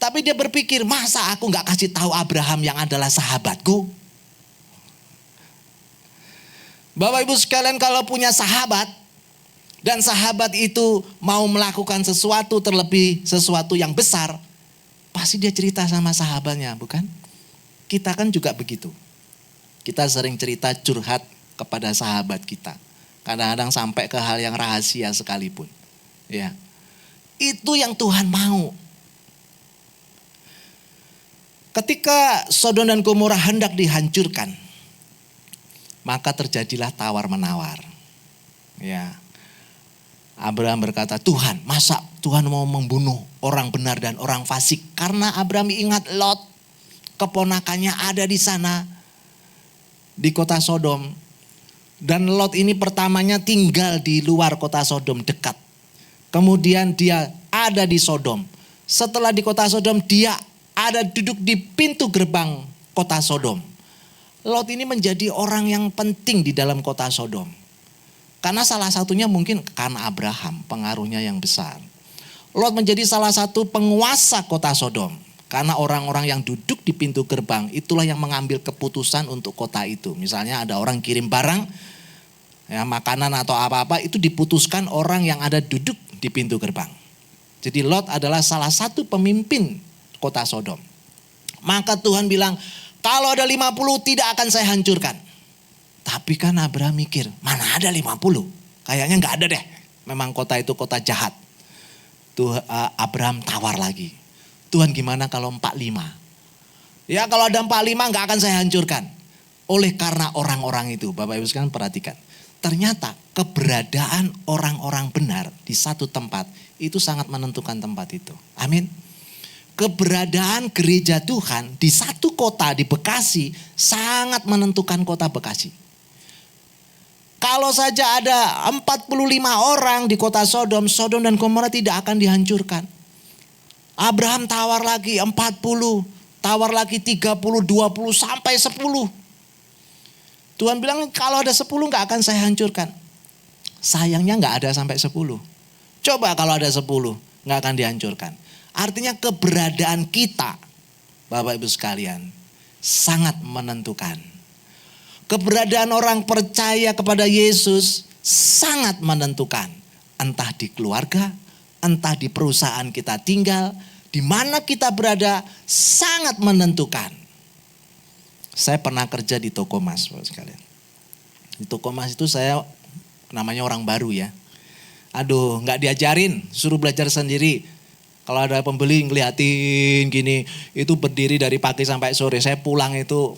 tapi dia berpikir, masa aku gak kasih tahu Abraham yang adalah sahabatku? Bapak Ibu sekalian, kalau punya sahabat, dan sahabat itu mau melakukan sesuatu, terlebih sesuatu yang besar, pasti dia cerita sama sahabatnya, bukan? Kita kan juga begitu. Kita sering cerita curhat kepada sahabat kita. Kadang-kadang sampai ke hal yang rahasia sekalipun. Ya. Itu yang Tuhan mau. Ketika Sodom dan Gomora hendak dihancurkan, maka terjadilah tawar-menawar. Ya. Abraham berkata, Tuhan, masa Tuhan mau membunuh orang benar dan orang fasik? Karena Abraham ingat Lot, keponakannya ada di sana, di kota Sodom. Dan Lot ini pertamanya tinggal di luar kota Sodom dekat. Kemudian dia ada di Sodom. Setelah di kota Sodom, dia ada duduk di pintu gerbang kota Sodom. Lot ini menjadi orang yang penting di dalam kota Sodom. Karena salah satunya mungkin karena Abraham, pengaruhnya yang besar. Lot menjadi salah satu penguasa kota Sodom. Karena orang-orang yang duduk di pintu gerbang itulah yang mengambil keputusan untuk kota itu. Misalnya ada orang kirim barang, ya, makanan atau apa-apa, itu diputuskan orang yang ada duduk di pintu gerbang. Jadi Lot adalah salah satu pemimpin kota Sodom. Maka Tuhan bilang, kalau ada 50 tidak akan saya hancurkan. Tapi kan Abraham mikir, mana ada 50? Kayaknya gak ada deh. Memang kota itu kota jahat. Abraham tawar lagi. Tuhan gimana kalau 45? Ya kalau ada 45 gak akan saya hancurkan. Oleh karena orang-orang itu, Bapak Ibu sekalian perhatikan. Ternyata keberadaan orang-orang benar di satu tempat itu sangat menentukan tempat itu. Amin. Keberadaan gereja Tuhan di satu kota di Bekasi sangat menentukan kota Bekasi. Kalau saja ada 45 orang di kota Sodom, Sodom dan Gomora tidak akan dihancurkan. Abraham tawar lagi 40, tawar lagi 30, 20 sampai 10. Tuhan bilang kalau ada 10 gak akan saya hancurkan. Sayangnya gak ada sampai 10. Coba kalau ada 10 gak akan dihancurkan. Artinya keberadaan kita, Bapak Ibu sekalian, sangat menentukan. Keberadaan orang percaya kepada Yesus sangat menentukan. Entah di keluarga, entah di perusahaan kita tinggal, di mana kita berada sangat menentukan. Saya pernah kerja di toko emas, Bapak sekalian. Di toko emas itu saya namanya orang baru ya. Aduh, nggak diajarin, suruh belajar sendiri. Kalau ada pembeli ngeliatin gini, itu berdiri dari pagi sampai sore. Saya pulang itu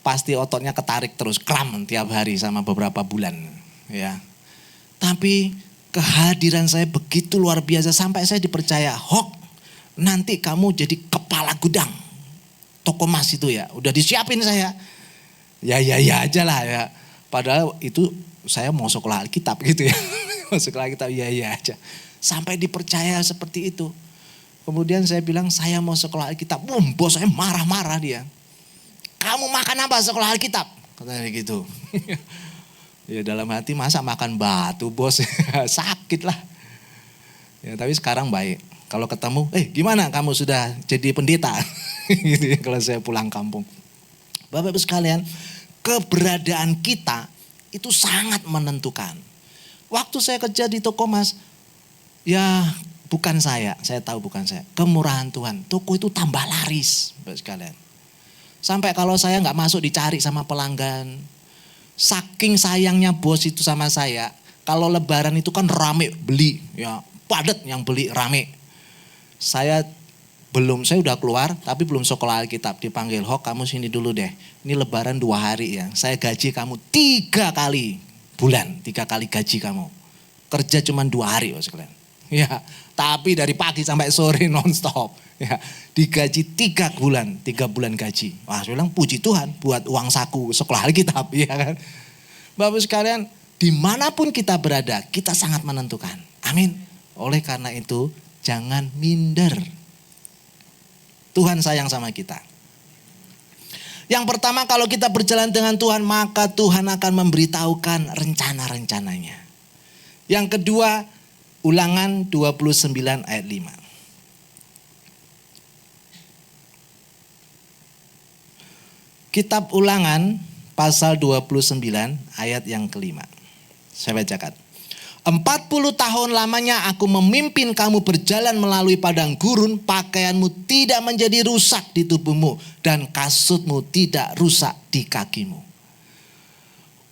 pasti ototnya ketarik terus, kram tiap hari sama beberapa bulan. Ya. Tapi kehadiran saya begitu luar biasa sampai saya dipercaya, Hok, nanti kamu jadi kepala gudang toko emas itu ya. Udah disiapin saya. Ya aja lah ya. Padahal itu saya mau sekolah Alkitab gitu ya. Mau sekolah Alkitab ya aja. Sampai dipercaya seperti itu. Kemudian saya bilang saya mau sekolah Alkitab. Bos saya marah-marah dia. Kamu makan apa sekolah Alkitab? Katanya gitu. Ya dalam hati masa makan batu bos. Sakit lah. Ya tapi sekarang baik. Kalau ketemu, gimana kamu sudah jadi pendeta? Gitu ya, kalau saya pulang kampung. Bapak Ibu sekalian, keberadaan kita itu sangat menentukan. Waktu saya kerja di toko emas, ya bukan saya tahu bukan saya. Kemurahan Tuhan, toko itu tambah laris, Bapak sekalian. Sampai kalau saya nggak masuk dicari sama pelanggan. Saking sayangnya bos itu sama saya, kalau lebaran itu kan rame beli, ya padat yang beli rame. Saya udah keluar tapi belum sekolah Alkitab, dipanggil, Hok kamu sini dulu deh. Ini lebaran 2 hari ya, saya gaji kamu 3 kali bulan, 3 kali gaji kamu. Kerja cuma 2 hari Bapak sekalian. Ya, tapi dari pagi sampai sore nonstop. Ya, digaji 3 bulan, 3 bulan gaji. Wah, saya bilang puji Tuhan buat uang saku sekolah Alkitab, ya kan. Bapak sekalian, dimanapun kita berada, kita sangat menentukan. Amin. Oleh karena itu, jangan minder. Tuhan sayang sama kita. Yang pertama, kalau kita berjalan dengan Tuhan, maka Tuhan akan memberitahukan rencana-rencananya. Yang kedua, Ulangan 29 ayat 5. Kitab Ulangan pasal 29 ayat yang kelima. Saya bacakan. 40 tahun lamanya aku memimpin kamu berjalan melalui padang gurun, pakaianmu tidak menjadi rusak di tubuhmu dan kasutmu tidak rusak di kakimu.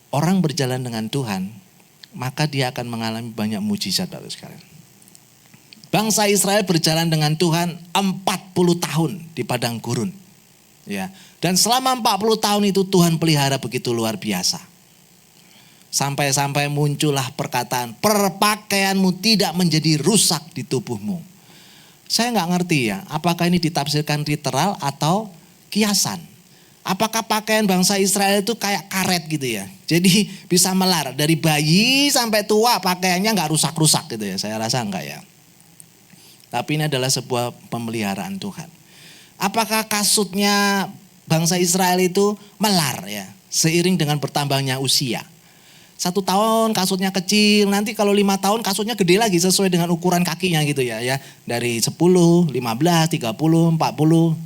Orang berjalan dengan Tuhan, maka dia akan mengalami banyak mujizat, Bapak sekalian. Bangsa Israel berjalan dengan Tuhan 40 tahun di padang gurun. Ya. Dan selama 40 tahun itu Tuhan pelihara begitu luar biasa. Sampai-sampai muncullah perkataan, perpakaianmu tidak menjadi rusak di tubuhmu. Saya nggak ngerti ya, apakah ini ditafsirkan literal atau kiasan. Apakah pakaian bangsa Israel itu kayak karet gitu ya. Jadi bisa melar, dari bayi sampai tua pakaiannya nggak rusak-rusak gitu ya. Saya rasa enggak ya. Tapi ini adalah sebuah pemeliharaan Tuhan. Apakah kasutnya bangsa Israel itu melar ya, seiring dengan bertambahnya usia. 1 tahun kasutnya kecil, nanti kalau 5 tahun kasutnya gede lagi sesuai dengan ukuran kakinya gitu ya. Dari 10, 15, 30, 40.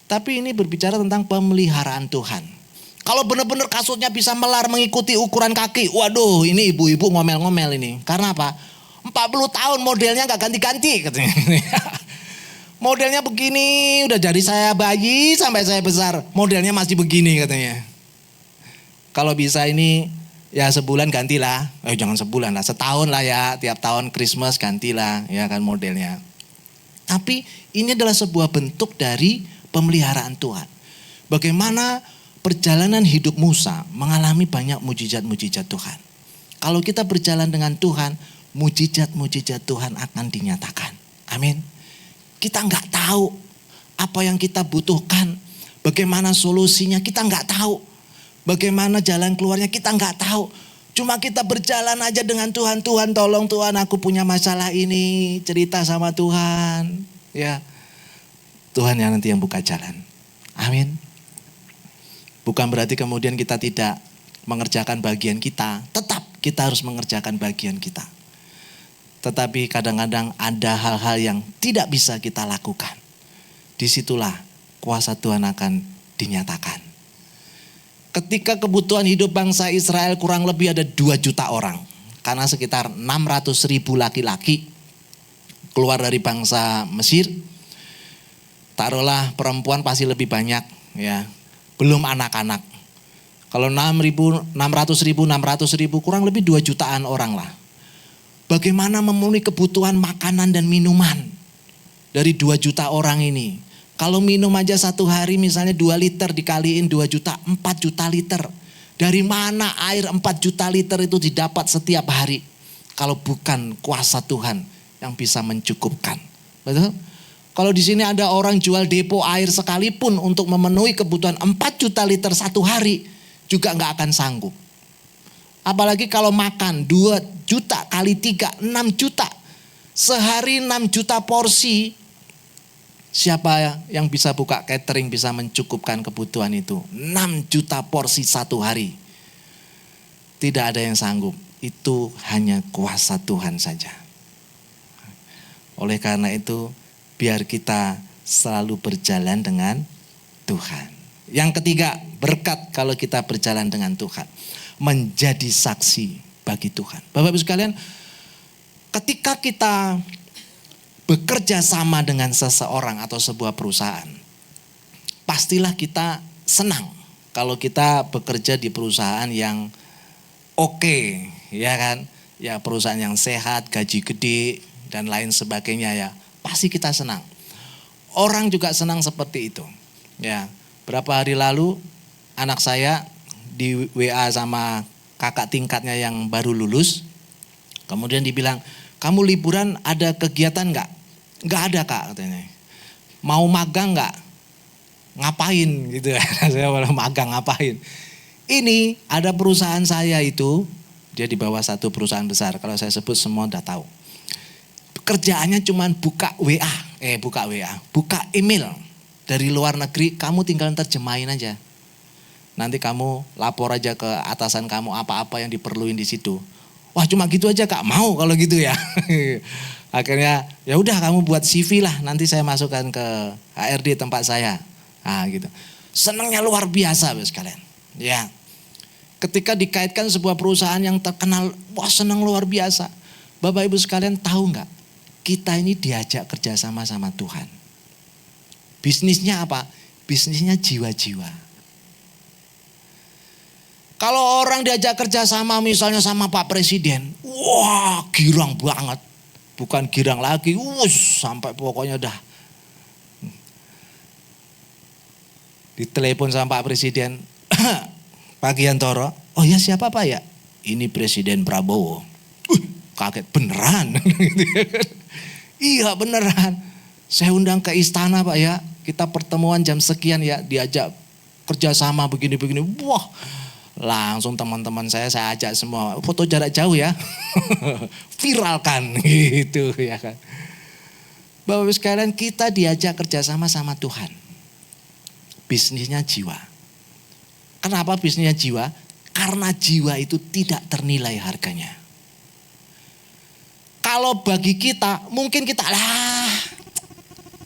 Tapi ini berbicara tentang pemeliharaan Tuhan. Kalau benar-benar kasutnya bisa melar mengikuti ukuran kaki, waduh ini ibu-ibu ngomel-ngomel ini. Karena apa? 40 tahun modelnya gak ganti-ganti katanya. Modelnya begini, udah dari saya bayi sampai saya besar, modelnya masih begini katanya. Kalau bisa ini ya sebulan gantilah, jangan sebulan lah, setahun lah ya, tiap tahun Christmas gantilah ya kan modelnya. Tapi ini adalah sebuah bentuk dari pemeliharaan Tuhan. Bagaimana perjalanan hidup Musa mengalami banyak mujizat-mujizat Tuhan. Kalau kita berjalan dengan Tuhan, mujizat-mujizat Tuhan akan dinyatakan. Amin. Kita nggak tahu apa yang kita butuhkan, bagaimana solusinya kita nggak tahu, bagaimana jalan keluarnya kita nggak tahu. Cuma kita berjalan aja dengan Tuhan, Tuhan tolong Tuhan aku punya masalah ini, cerita sama Tuhan, ya Tuhan yang nanti yang buka jalan. Amin. Bukan berarti kemudian kita tidak mengerjakan bagian kita, tetap kita harus mengerjakan bagian kita. Tetapi kadang-kadang ada hal-hal yang tidak bisa kita lakukan. Disitulah kuasa Tuhan akan dinyatakan. Ketika kebutuhan hidup bangsa Israel kurang lebih ada 2 juta orang. Karena sekitar 600.000 laki-laki keluar dari bangsa Mesir. Taruhlah perempuan pasti lebih banyak ya. Belum anak-anak. Kalau 600.000 kurang lebih 2 jutaan orang lah. Bagaimana memenuhi kebutuhan makanan dan minuman dari 2 juta orang ini. Kalau minum aja 1 hari misalnya 2 liter dikaliin 2 juta, 4 juta liter. Dari mana air 4 juta liter itu didapat setiap hari? Kalau bukan kuasa Tuhan yang bisa mencukupkan. Betul? Kalau di sini ada orang jual depo air sekalipun untuk memenuhi kebutuhan 4 juta liter 1 hari juga nggak akan sanggup. Apalagi kalau makan 2 juta kali 3, 6 juta. Sehari 6 juta porsi. Siapa yang bisa buka catering bisa mencukupkan kebutuhan itu? 6 juta porsi 1 hari. Tidak ada yang sanggup. Itu hanya kuasa Tuhan saja. Oleh karena itu, biar kita selalu berjalan dengan Tuhan. Yang ketiga, berkat kalau kita berjalan dengan Tuhan. Menjadi saksi bagi Tuhan. Bapak-Ibu sekalian, ketika kita bekerja sama dengan seseorang atau sebuah perusahaan, pastilah kita senang kalau kita bekerja di perusahaan yang oke, ya kan? Ya perusahaan yang sehat, gaji gede dan lain sebagainya ya. Pasti kita senang. Orang juga senang seperti itu. Ya, berapa hari lalu anak saya di WA sama kakak tingkatnya yang baru lulus. Kemudian dibilang, kamu liburan ada kegiatan gak? Gak ada kak katanya. Mau magang gak? Ngapain gitu ya. Saya malah magang ngapain. Ini ada perusahaan saya itu, dia di bawah satu perusahaan besar. Kalau saya sebut semua udah tahu. Kerjaannya cuma buka email. dari luar negeri, kamu tinggal terjemahin aja. Nanti kamu lapor aja ke atasan kamu apa-apa yang diperluin di situ. Wah cuma gitu aja Kak, mau kalau gitu ya. Akhirnya ya udah kamu buat CV lah, nanti saya masukkan ke HRD tempat saya. Nah gitu. Senangnya luar biasa sekalian. Ya. Ketika dikaitkan sebuah perusahaan yang terkenal, wah senang luar biasa. Bapak Ibu sekalian tahu nggak? Kita ini diajak kerjasama sama Tuhan. Bisnisnya apa? Bisnisnya jiwa-jiwa. Kalau orang diajak kerjasama misalnya sama Pak Presiden, wah girang banget. Bukan girang lagi, sampai pokoknya udah. Ditelepon sama Pak Presiden, Pak Giantoro, oh ya siapa Pak ya? Ini Presiden Prabowo. Kaget beneran. Iya beneran. Saya undang ke istana Pak ya, kita pertemuan jam sekian ya, diajak kerjasama begini-begini. Wah. Langsung teman-teman saya ajak semua foto jarak jauh ya. Viralkan gitu ya kan. Bapak-Ibu sekalian, kita diajak kerjasama sama Tuhan. Bisnisnya jiwa. Kenapa bisnisnya jiwa? Karena jiwa itu tidak ternilai harganya. Kalau bagi kita mungkin kita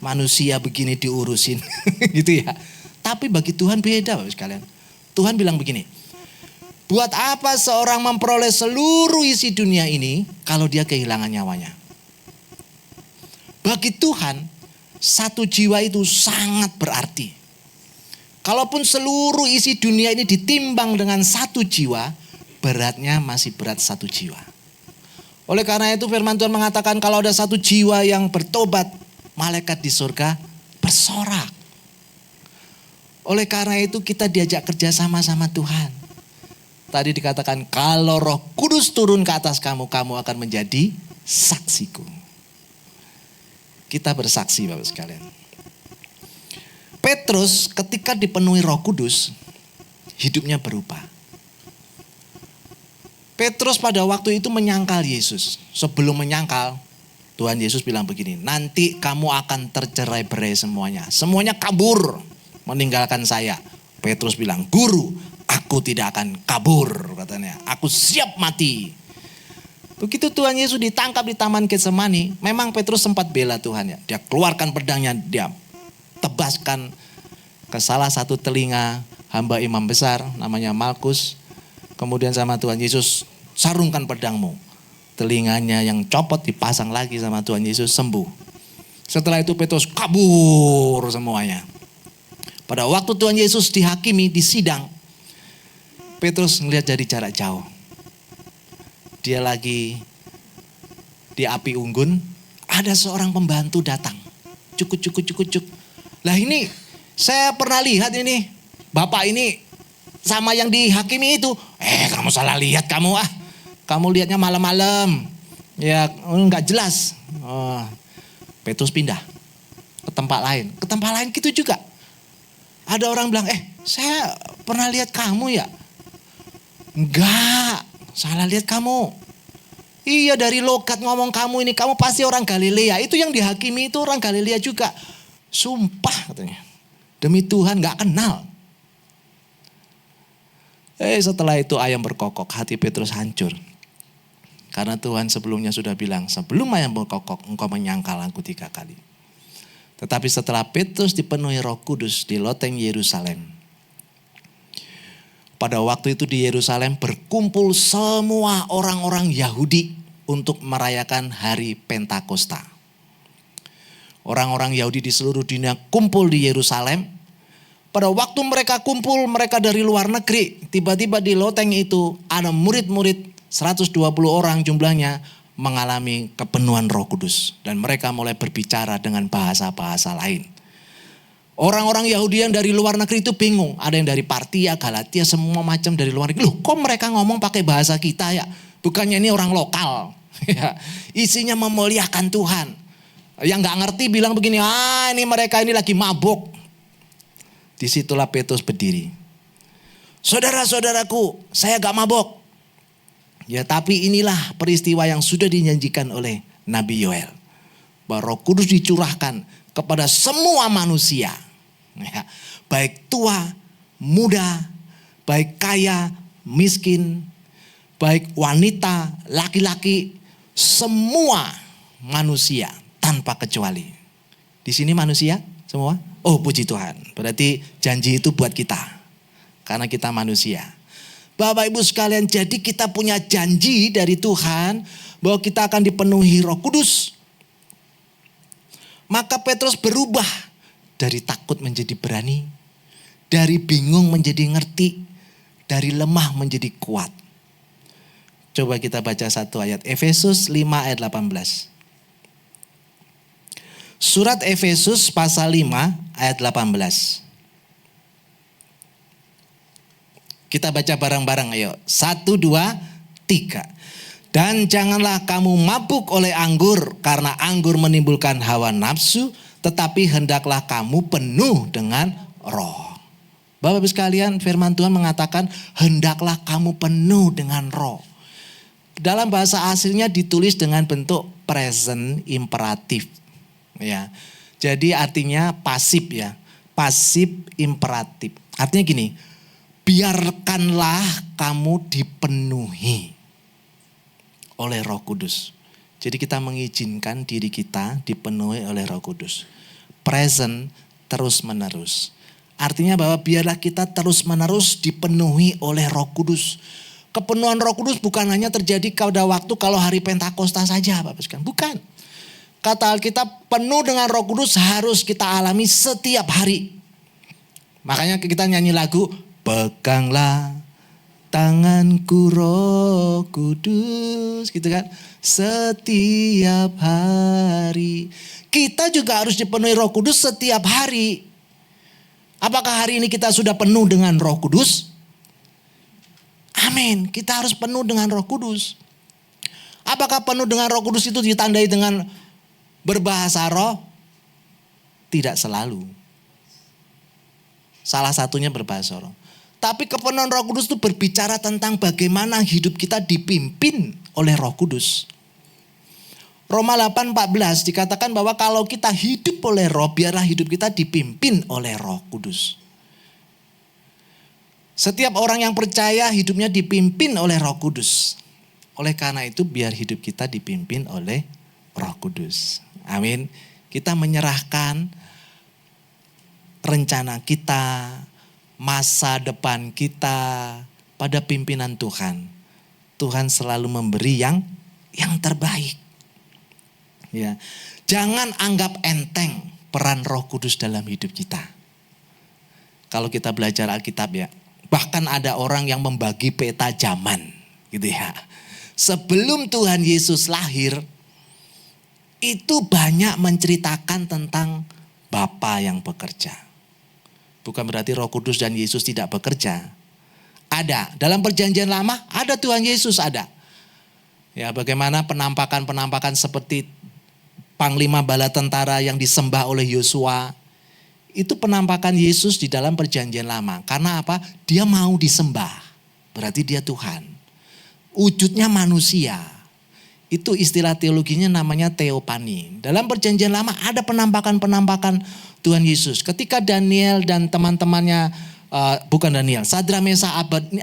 manusia begini diurusin gitu ya. Tapi bagi Tuhan beda Bapak sekalian. Tuhan bilang begini. Buat apa seorang memperoleh seluruh isi dunia ini kalau dia kehilangan nyawanya? Bagi Tuhan, satu jiwa itu sangat berarti. Kalaupun seluruh isi dunia ini ditimbang dengan satu jiwa, beratnya masih berat satu jiwa. Oleh karena itu firman Tuhan mengatakan kalau ada satu jiwa yang bertobat, malaikat di surga bersorak. Oleh karena itu kita diajak kerjasama sama Tuhan. Tadi dikatakan kalau Roh Kudus turun ke atas kamu, kamu akan menjadi saksiku. Kita bersaksi Bapak sekalian. Petrus ketika dipenuhi Roh Kudus, hidupnya berubah. Petrus pada waktu itu menyangkal Yesus. Sebelum menyangkal, Tuhan Yesus bilang begini, nanti kamu akan tercerai-berai semuanya. Semuanya kabur meninggalkan saya. Petrus bilang, Guru, aku tidak akan kabur katanya. Aku siap mati. Begitu Tuhan Yesus ditangkap di Taman Getsemani, memang Petrus sempat bela Tuhan ya. Dia keluarkan pedangnya, dia tebaskan ke salah satu telinga hamba imam besar namanya Malkus. Kemudian sama Tuhan Yesus, sarungkan pedangmu. Telinganya yang copot dipasang lagi sama Tuhan Yesus, sembuh. Setelah itu Petrus kabur semuanya. Pada waktu Tuhan Yesus dihakimi, di sidang, Petrus melihat dari jarak jauh. Dia lagi di api unggun, ada seorang pembantu datang. Cuk. Lah ini saya pernah lihat ini, bapak ini sama yang dihakimi itu. Kamu salah lihat kamu ah. Kamu lihatnya malam-malam. Ya enggak jelas. Petrus pindah ke tempat lain. Ke tempat lain gitu juga. Ada orang bilang, saya pernah lihat kamu ya. Enggak, salah lihat kamu. Iya dari logat ngomong kamu ini, kamu pasti orang Galilea. Itu yang dihakimi itu orang Galilea juga. Sumpah katanya. Demi Tuhan gak kenal. Setelah itu ayam berkokok, hati Petrus hancur. Karena Tuhan sebelumnya sudah bilang, sebelum ayam berkokok engkau menyangkal aku 3 kali. Tetapi setelah Petrus dipenuhi Roh Kudus di loteng Yerusalem. Pada waktu itu di Yerusalem berkumpul semua orang-orang Yahudi untuk merayakan hari Pentakosta. Orang-orang Yahudi di seluruh dunia kumpul di Yerusalem. Pada waktu mereka kumpul, mereka dari luar negeri. Tiba-tiba di loteng itu ada murid-murid 120 orang jumlahnya mengalami kepenuhan Roh Kudus. Dan mereka mulai berbicara dengan bahasa-bahasa lain. Orang-orang Yahudi yang dari luar negeri itu bingung. Ada yang dari Partia, Galatia, semua macam dari luar negeri. Loh kok mereka ngomong pakai bahasa kita ya? Bukannya ini orang lokal. Isinya memuliakan Tuhan. Yang gak ngerti bilang begini, ini mereka ini lagi mabuk. Disitulah Petrus berdiri. Saudara-saudaraku, saya gak mabuk. Ya tapi inilah peristiwa yang sudah dijanjikan oleh Nabi Yoel. Bahwa Roh Kudus dicurahkan kepada semua manusia. Ya, baik tua, muda, baik kaya, miskin, baik wanita, laki-laki, semua manusia tanpa kecuali. Di sini manusia semua? Oh, puji Tuhan. Berarti janji itu buat kita. Karena kita manusia. Bapak Ibu sekalian, jadi kita punya janji dari Tuhan bahwa kita akan dipenuhi Roh Kudus. Maka Petrus berubah dari takut menjadi berani, dari bingung menjadi ngerti, dari lemah menjadi kuat. Coba kita baca satu ayat, Efesus 5 ayat 18. Surat Efesus pasal 5 ayat 18. Kita baca bareng-bareng, ayo. 1, 2, 3. Dan janganlah kamu mabuk oleh anggur, karena anggur menimbulkan hawa nafsu, tetapi hendaklah kamu penuh dengan roh. Bapak Ibu sekalian, firman Tuhan mengatakan hendaklah kamu penuh dengan roh. Dalam bahasa aslinya ditulis dengan bentuk present imperatif. Ya. Jadi artinya pasif ya. Pasif imperatif. Artinya gini, biarkanlah kamu dipenuhi oleh Roh Kudus. Jadi kita mengizinkan diri kita dipenuhi oleh Roh Kudus. Present terus menerus. Artinya bahwa biarlah kita terus menerus dipenuhi oleh Roh Kudus. Kepenuhan Roh Kudus bukan hanya terjadi pada waktu kalau hari Pentakosta saja, Bapak sekalian. Bukan. Kata Alkitab, penuh dengan Roh Kudus harus kita alami setiap hari. Makanya kita nyanyi lagu, peganglah tanganku Roh Kudus, gitu kan. Setiap hari. Kita juga harus dipenuhi Roh Kudus setiap hari. Apakah hari ini kita sudah penuh dengan Roh Kudus? Amin. Kita harus penuh dengan Roh Kudus. Apakah penuh dengan Roh Kudus itu ditandai dengan berbahasa roh? Tidak selalu. Salah satunya berbahasa roh. Tapi kepenuhan Roh Kudus itu berbicara tentang bagaimana hidup kita dipimpin oleh Roh Kudus. Roma 8:14 dikatakan bahwa kalau kita hidup oleh roh, biarlah hidup kita dipimpin oleh Roh Kudus. Setiap orang yang percaya hidupnya dipimpin oleh Roh Kudus. Oleh karena itu biar hidup kita dipimpin oleh Roh Kudus. Amin. Kita menyerahkan rencana kita, masa depan kita pada pimpinan Tuhan. Tuhan selalu memberi yang terbaik. Ya. Jangan anggap enteng peran Roh Kudus dalam hidup kita. Kalau kita belajar Alkitab ya, bahkan ada orang yang membagi peta zaman, gitu ya. Sebelum Tuhan Yesus lahir, itu banyak menceritakan tentang Bapa yang bekerja. Bukan berarti Roh Kudus dan Yesus tidak bekerja. Ada. Dalam perjanjian lama ada Tuhan Yesus ada. Ya, bagaimana penampakan-penampakan seperti Panglima bala tentara yang disembah oleh Yosua. Itu penampakan Yesus di dalam perjanjian lama. Karena apa? Dia mau disembah. Berarti dia Tuhan. Wujudnya manusia. Itu istilah teologinya namanya teopani. Dalam perjanjian lama ada penampakan-penampakan Tuhan Yesus. Ketika Daniel dan teman-temannya, bukan Daniel, Sadrak Mesakh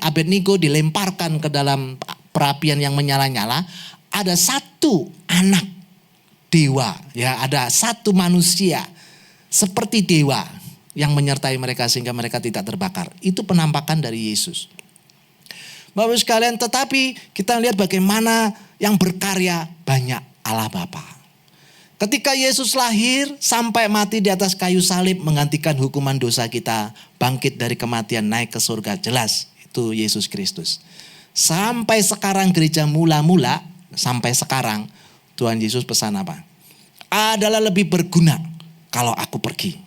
Abednego dilemparkan ke dalam perapian yang menyala-nyala. Ada satu anak dewa, ya ada satu manusia seperti dewa yang menyertai mereka sehingga mereka tidak terbakar. Itu penampakan dari Yesus. Bapak sekalian, tetapi kita lihat bagaimana yang berkarya banyak Allah Bapa. Ketika Yesus lahir sampai mati di atas kayu salib menggantikan hukuman dosa kita, bangkit dari kematian naik ke surga, jelas itu Yesus Kristus. Sampai sekarang gereja mula-mula, sampai sekarang Tuhan Yesus pesan apa? Adalah lebih berguna kalau aku pergi.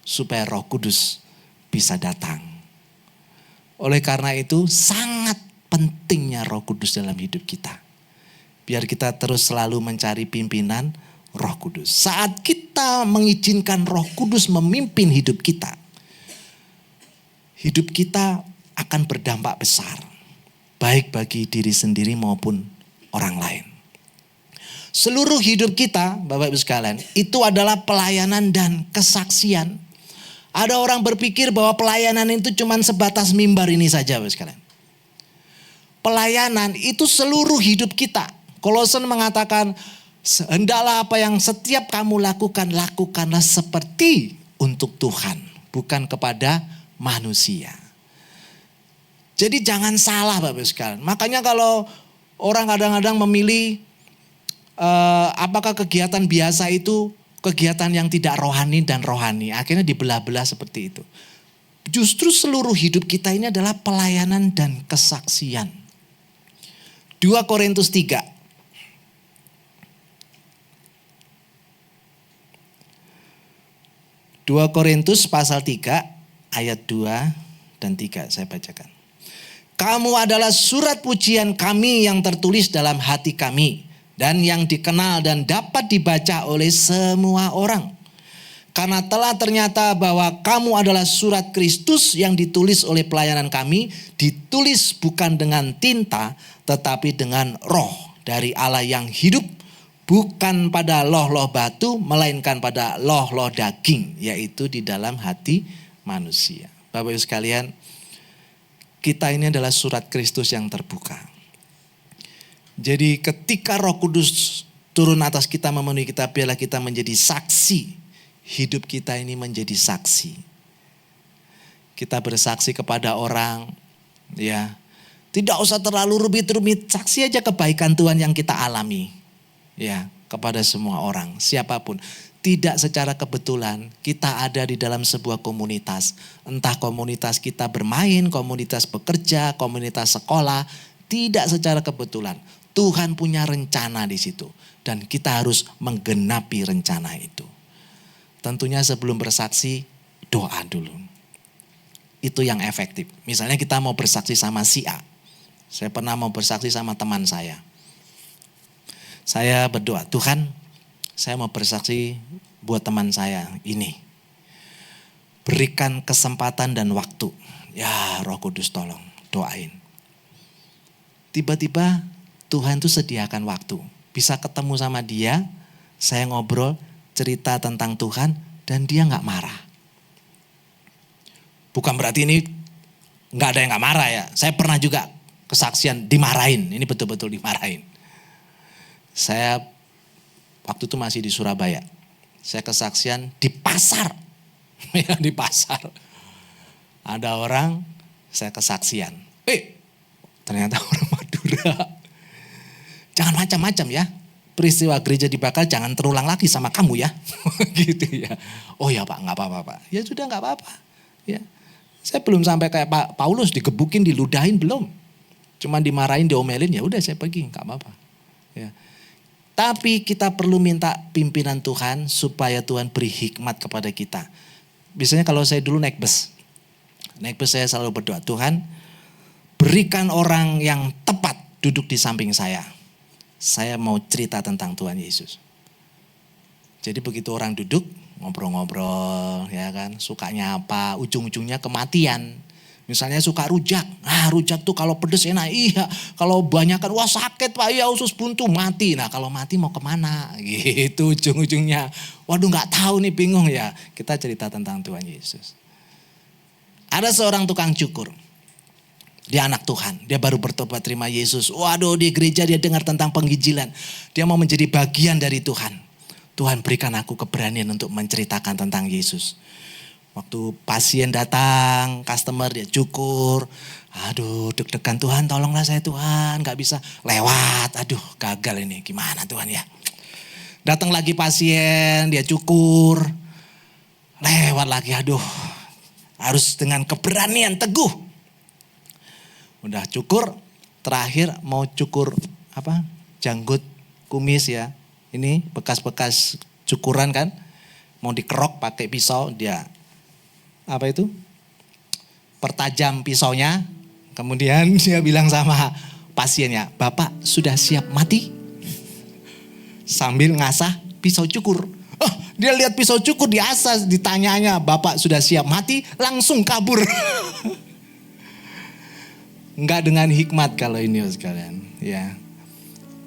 Supaya Roh Kudus bisa datang. Oleh karena itu sangat pentingnya Roh Kudus dalam hidup kita. Biar kita terus selalu mencari pimpinan Roh Kudus. Saat kita mengizinkan Roh Kudus memimpin hidup kita akan berdampak besar. Baik bagi diri sendiri maupun orang lain. Seluruh hidup kita, Bapak Ibu sekalian, itu adalah pelayanan dan kesaksian. Ada orang berpikir bahwa pelayanan itu cuma sebatas mimbar ini saja, Bapak sekalian. Pelayanan itu seluruh hidup kita. Kolose mengatakan, hendaklah apa yang setiap kamu lakukan, lakukanlah seperti untuk Tuhan, bukan kepada manusia. Jadi jangan salah Bapak sekalian. Makanya kalau orang kadang-kadang memilih apakah kegiatan biasa itu kegiatan yang tidak rohani dan rohani. Akhirnya dibelah-belah seperti itu. Justru seluruh hidup kita ini adalah pelayanan dan kesaksian. 2 Korintus 3. 2 Korintus pasal 3 ayat 2 dan 3 saya bacakan. Kamu adalah surat pujian kami yang tertulis dalam hati kami dan yang dikenal dan dapat dibaca oleh semua orang. Karena telah ternyata bahwa kamu adalah surat Kristus yang ditulis oleh pelayanan kami, ditulis bukan dengan tinta tetapi dengan roh dari Allah yang hidup, bukan pada loh-loh batu melainkan pada loh-loh daging, yaitu di dalam hati manusia. Bapak Ibu sekalian, kita ini adalah surat Kristus yang terbuka. Jadi ketika Roh Kudus turun atas kita, memenuhi kita, biarlah kita menjadi saksi. Hidup kita ini menjadi saksi. Kita bersaksi kepada orang, ya. Tidak usah terlalu rumit-rumit, saksi aja kebaikan Tuhan yang kita alami. Ya, kepada semua orang, siapapun. Tidak secara kebetulan kita ada di dalam sebuah komunitas. Entah komunitas kita bermain, komunitas bekerja, komunitas sekolah. Tidak secara kebetulan. Tuhan punya rencana di situ. Dan kita harus menggenapi rencana itu. Tentunya sebelum bersaksi, doa dulu. Itu yang efektif. Misalnya kita mau bersaksi sama si A. Saya pernah mau bersaksi sama teman saya. Saya berdoa, Tuhan, saya mau bersaksi buat teman saya ini. Berikan kesempatan dan waktu. Ya, Roh Kudus tolong, doain. Tiba-tiba Tuhan tuh sediakan waktu. Bisa ketemu sama dia, saya ngobrol, cerita tentang Tuhan, dan dia gak marah. Bukan berarti ini gak ada yang gak marah ya. Saya pernah juga kesaksian dimarahin, ini betul-betul dimarahin. Saya waktu itu masih di Surabaya. Saya kesaksian di pasar. Ya, di pasar. Ada orang, saya kesaksian. Ternyata orang Madura. Jangan macam-macam ya. Peristiwa gereja dibakar jangan terulang lagi sama kamu ya. Gitu ya. Oh ya Pak, gak apa-apa Pak. Ya sudah gak apa-apa. Ya. Saya belum sampai kayak Pak Paulus digebukin, diludahin, belum. Cuma dimarahin, diomelin, ya udah saya pergi, gak apa-apa. Ya. Tapi kita perlu minta pimpinan Tuhan supaya Tuhan beri hikmat kepada kita. Biasanya kalau saya dulu naik bus saya selalu berdoa, Tuhan berikan orang yang tepat duduk di samping saya. Saya mau cerita tentang Tuhan Yesus. Jadi begitu orang duduk, ngobrol-ngobrol, ya kan, sukanya apa, ujung-ujungnya kematian. Misalnya suka rujak, rujak tuh kalau pedes enak, iya. Kalau banyakan, wah sakit Pak, iya usus buntu, mati. Nah kalau mati mau kemana? Gitu ujung-ujungnya. Waduh gak tahu nih, bingung ya. Kita cerita tentang Tuhan Yesus. Ada seorang tukang cukur. Dia anak Tuhan, dia baru bertobat terima Yesus. Waduh di gereja dia dengar tentang penghijilan. Dia mau menjadi bagian dari Tuhan. Tuhan berikan aku keberanian untuk menceritakan tentang Yesus. Waktu pasien datang, customer dia cukur. Aduh deg-degan, Tuhan tolonglah saya Tuhan. Gak bisa lewat, aduh gagal ini. Gimana Tuhan ya. Datang lagi pasien, dia cukur. Lewat lagi, aduh. Harus dengan keberanian teguh. Udah cukur, terakhir mau cukur apa? Janggut, kumis ya. Ini bekas-bekas cukuran kan. Mau dikerok pakai pisau, dia apa itu? Pertajam pisaunya. Kemudian dia bilang sama pasiennya, Bapak sudah siap mati? Sambil ngasah pisau cukur. Dia lihat pisau cukur diasah, ditanyanya, Bapak sudah siap mati? Langsung kabur. Enggak dengan hikmat kalau ini sekalian, ya.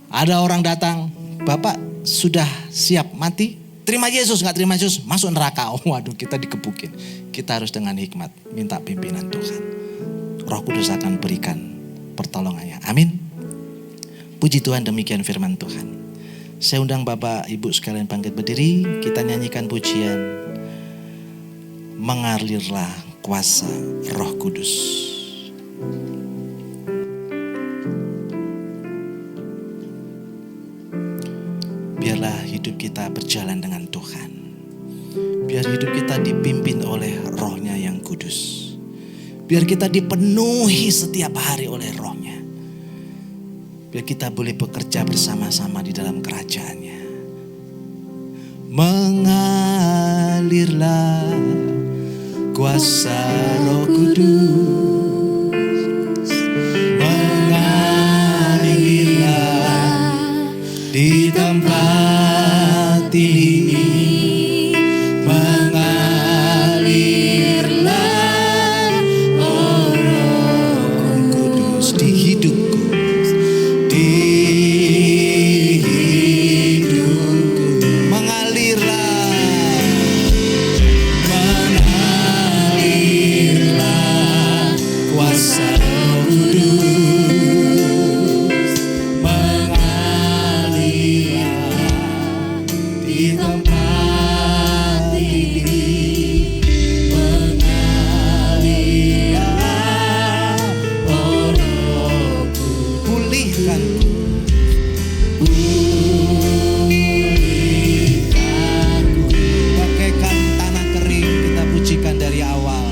Ada orang datang, Bapak sudah siap mati? terima Yesus, nggak terima Yesus, masuk neraka. Waduh, kita dikebukin. Kita harus dengan hikmat minta pimpinan Tuhan. Roh Kudus akan berikan pertolongannya. Amin. Puji Tuhan, demikian firman Tuhan. Saya undang Bapak Ibu sekalian bangkit berdiri. Kita nyanyikan pujian Mengalirlah Kuasa Roh Kudus. Biarlah hidup kita berjalan dengan Tuhan. Biar hidup kita dipimpin oleh Roh-Nya yang kudus. Biar kita dipenuhi setiap hari oleh Roh-Nya. Biar kita boleh bekerja bersama-sama di dalam kerajaan-Nya. Mengalirlah kuasa Roh Kudus. Mengalirlah di tempat ini. Mengalirlah oh Roh Kudus di hidupku. Di hidupku. Mengalirlah. Mengalirlah kuasa Roh Kudus. Mengalirlah di tempat ini. Mengalirlah oh Roh Kudus. Pulihkan. Bagaikan tanah kering, kita pujikan dari awal.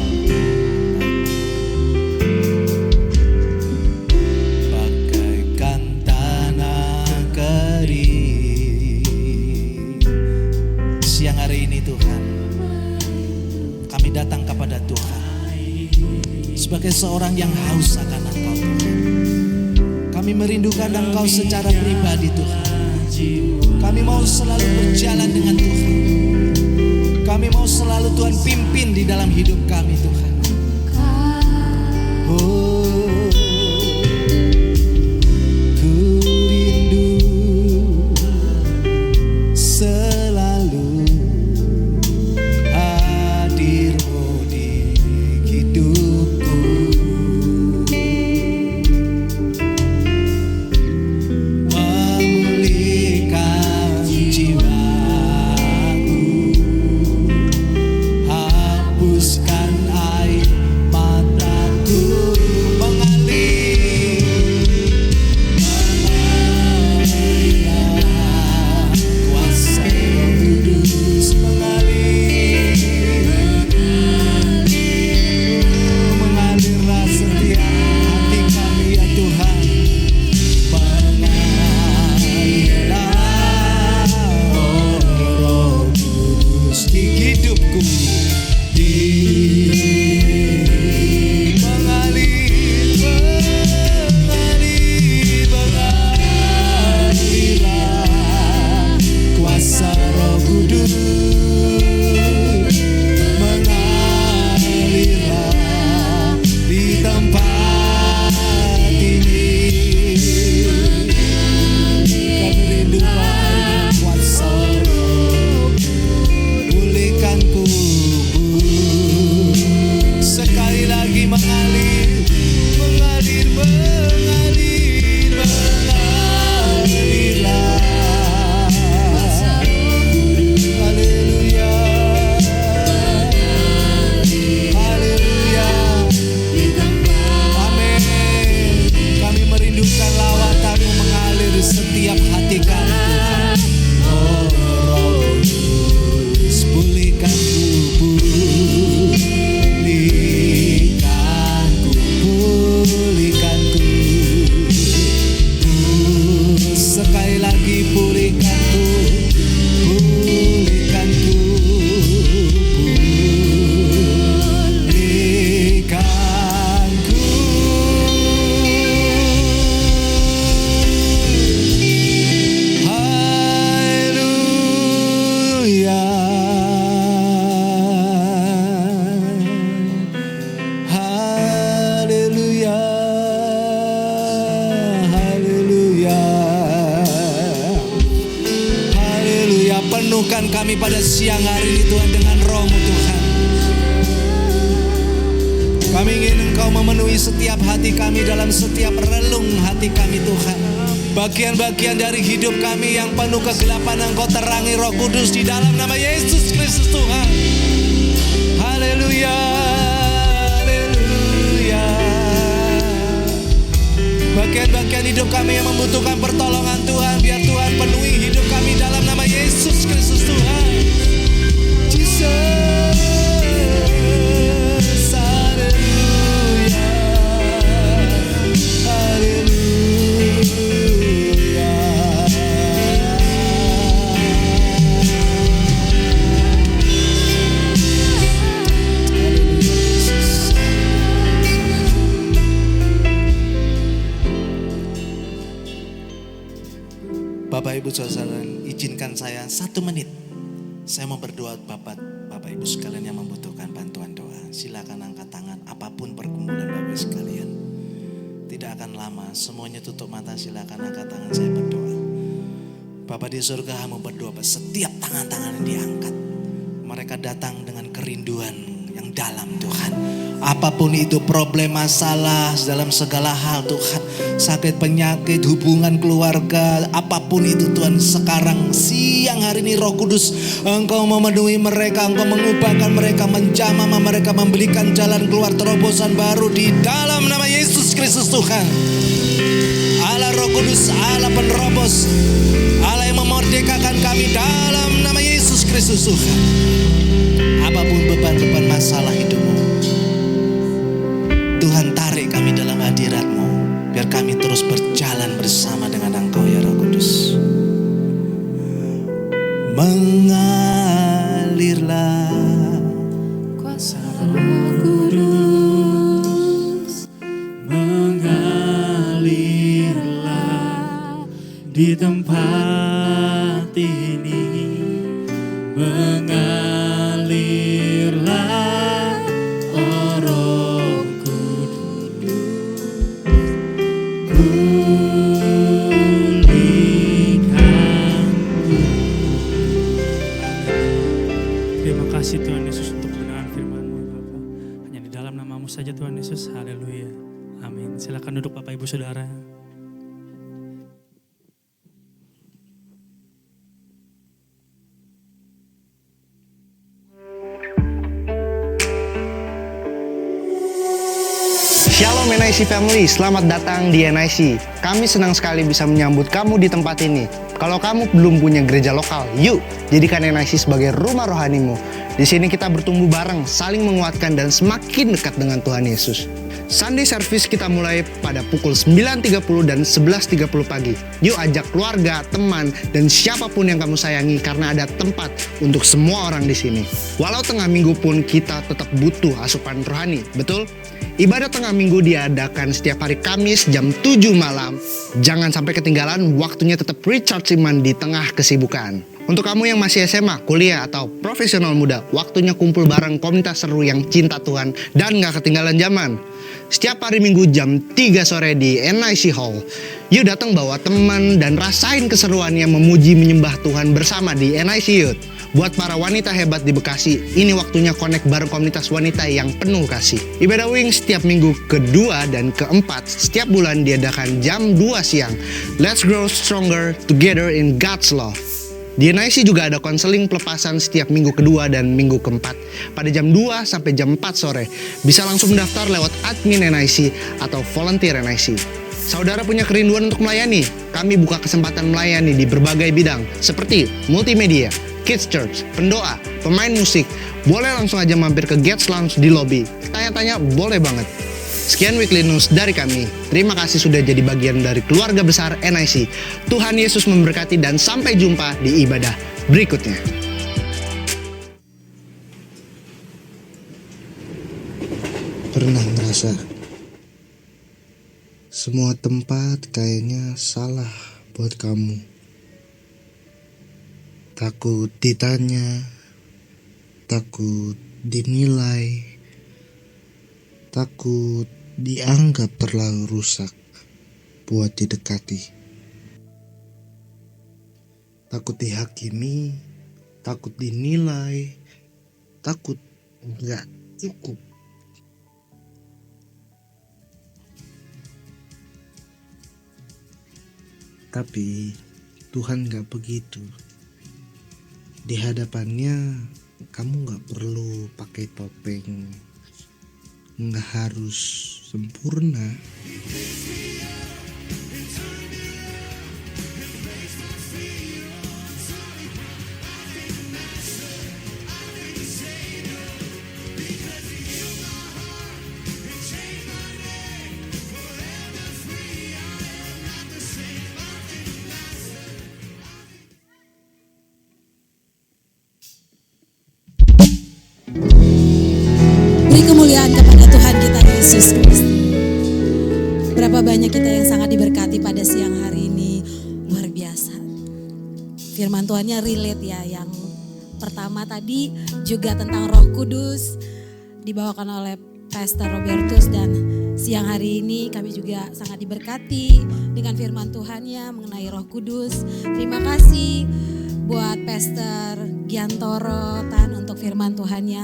Bagaikan tanah kering. Siang hari ini Tuhan, kami datang kepada Tuhan sebagai seorang yang haus akan Engkau Tuhan. Kami merindukan Engkau secara pribadi Tuhan. Kami mau selalu berjalan dengan Tuhan. Kami mau selalu Tuhan pimpin di dalam hidup kami Tuhan. Oh, ku rindu selalu hadir-Mu di hidupku. Memulihkan jiwaku, hapuskan air mataku. Mengalirlah kuasa Roh Kudus. Mengalirlah setiap hati kami ya Tuhan. Mengalirlah oh Roh Kudus di hidupku. Mengalirlah kuasa Roh Kudus. Mengalirlah di tempat ini. Kami rindu kuasa Roh. Pulihkanku, kami pada siang hari ini Tuhan dengan roh-Mu Tuhan. Kami ingin Engkau memenuhi setiap hati kami dalam setiap relung hati kami Tuhan. Bagian-bagian dari hidup kami yang penuh kegelapan Engkau terangi Roh Kudus di dalam nama Yesus Kristus Tuhan. Haleluya, haleluya. Bagian-bagian hidup kami yang membutuhkan pertolongan Tuhan, biar Tuhan penuhi hidup kami dalam nama Yesus Kristus Tuhan. Jesus. Bapak Ibu Saudara, izinkan saya 1 menit. Saya mau berdoa Bapak Ibu sekalian yang membutuhkan bantuan doa. Silakan angkat tangan apapun pergumulan Bapak Ibu sekalian. Tidak akan lama, semuanya tutup mata, silakan angkat tangan, saya berdoa. Bapak di surga mau berdoa, setiap tangan-tangan yang diangkat, mereka datang dengan kerinduan yang dalam Tuhan. Apapun itu problem masalah dalam segala hal Tuhan, sakit penyakit, hubungan keluarga, apapun itu Tuhan, sekarang siang hari ini Roh Kudus Engkau memenuhi mereka, Engkau mengubahkan mereka, menjamah mereka, memberikan jalan keluar terobosan baru di dalam nama Yesus Kristus Tuhan. Allah Roh Kudus, Allah penerobos, Allah yang memerdekakan kami dalam nama Yesus Kristus Tuhan. Apapun beban-beban masalah hidupmu, Tuhan tarik kami dalam hadirat-Mu, biar kami terus berjalan bersama dengan Engkau ya Roh Kudus. Mengalirlah Kuasa Roh Kudus, mengalirlah di tempat ini, mengalirlah oh Roh Kudus, pulihkanku. Terima kasih Tuhan Yesus untuk kebenaran firman-Mu Bapa. Hanya di dalam nama-Mu saja Tuhan Yesus. Haleluya. Amin. Silakan duduk Bapak Ibu Saudara. Shalom NIC Family, selamat datang di NIC. Kami senang sekali bisa menyambut kamu di tempat ini. Kalau kamu belum punya gereja lokal, yuk jadikan NIC sebagai rumah rohanimu. Di sini kita bertumbuh bareng, saling menguatkan dan semakin dekat dengan Tuhan Yesus. Sunday service kita mulai pada pukul 9.30 dan 11.30 pagi. Yuk ajak keluarga, teman, dan siapapun yang kamu sayangi karena ada tempat untuk semua orang di sini. Walau tengah minggu pun kita tetap butuh asupan rohani, betul? Ibadah tengah minggu diadakan setiap hari Kamis jam 7 malam. Jangan sampai ketinggalan, waktunya tetap recharge iman di tengah kesibukan. Untuk kamu yang masih SMA, kuliah, atau profesional muda, waktunya kumpul bareng komunitas seru yang cinta Tuhan dan gak ketinggalan zaman. Setiap hari Minggu jam 3 sore di NIC Hall. Yuk datang bawa teman dan rasain keseruannya memuji menyembah Tuhan bersama di NIC Youth. Buat para wanita hebat di Bekasi, ini waktunya connect bareng komunitas wanita yang penuh kasih. Ibadah Wings setiap minggu kedua dan keempat setiap bulan diadakan jam 2 siang. Let's grow stronger together in God's love. Di NIC juga ada konseling pelepasan setiap minggu kedua dan minggu keempat pada jam 2 sampai jam 4 sore. Bisa langsung mendaftar lewat admin NIC atau volunteer NIC. Saudara punya kerinduan untuk melayani? Kami buka kesempatan melayani di berbagai bidang seperti multimedia, kids church, pendoa, pemain musik. Boleh langsung aja mampir ke Gates Lounge di lobby. Tanya-tanya boleh banget. Sekian weekly news dari kami. Terima kasih sudah jadi bagian dari keluarga besar NIC. Tuhan Yesus memberkati dan sampai jumpa di ibadah berikutnya. Pernah ngerasa semua tempat kayaknya salah buat kamu? Takut ditanya, takut dinilai, takut dianggap terlalu rusak buat didekati. Takut dihakimi takut dinilai, takut nggak cukup. Tapi Tuhan nggak begitu. Di hadapannya kamu nggak perlu pakai topeng, nggak harus sempurna. Beri kemuliaan kepada Tuhan kita Yesus Kristus. Berapa banyak kita yang sangat diberkati pada siang hari ini, luar biasa. Firman Tuhannya relate ya, yang pertama tadi juga tentang Roh Kudus dibawakan oleh Pastor Robertus, dan siang hari ini kami juga sangat diberkati dengan firman Tuhannya mengenai Roh Kudus. Terima kasih buat Pastor Giantoro Tan untuk firman Tuhannya,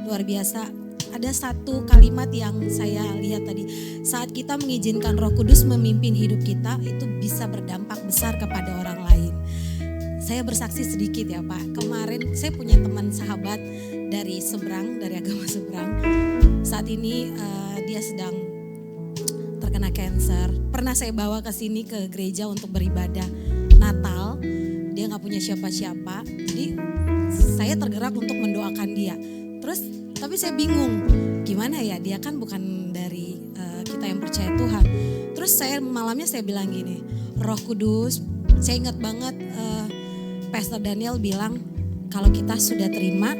luar biasa. Ada satu kalimat yang saya lihat tadi, saat kita mengizinkan Roh Kudus memimpin hidup kita, itu bisa berdampak besar kepada orang lain. Saya bersaksi sedikit ya Pak, kemarin saya punya teman sahabat dari seberang, dari agama seberang. Saat ini dia sedang terkena kanker. Pernah saya bawa ke sini ke gereja untuk beribadah Natal. Dia nggak punya siapa-siapa, jadi saya tergerak untuk mendoakan dia. Terus tapi saya bingung, gimana ya, dia kan bukan dari kita yang percaya Tuhan. Terus malamnya saya bilang gini, Roh Kudus, saya ingat banget Pastor Daniel bilang, kalau kita sudah terima,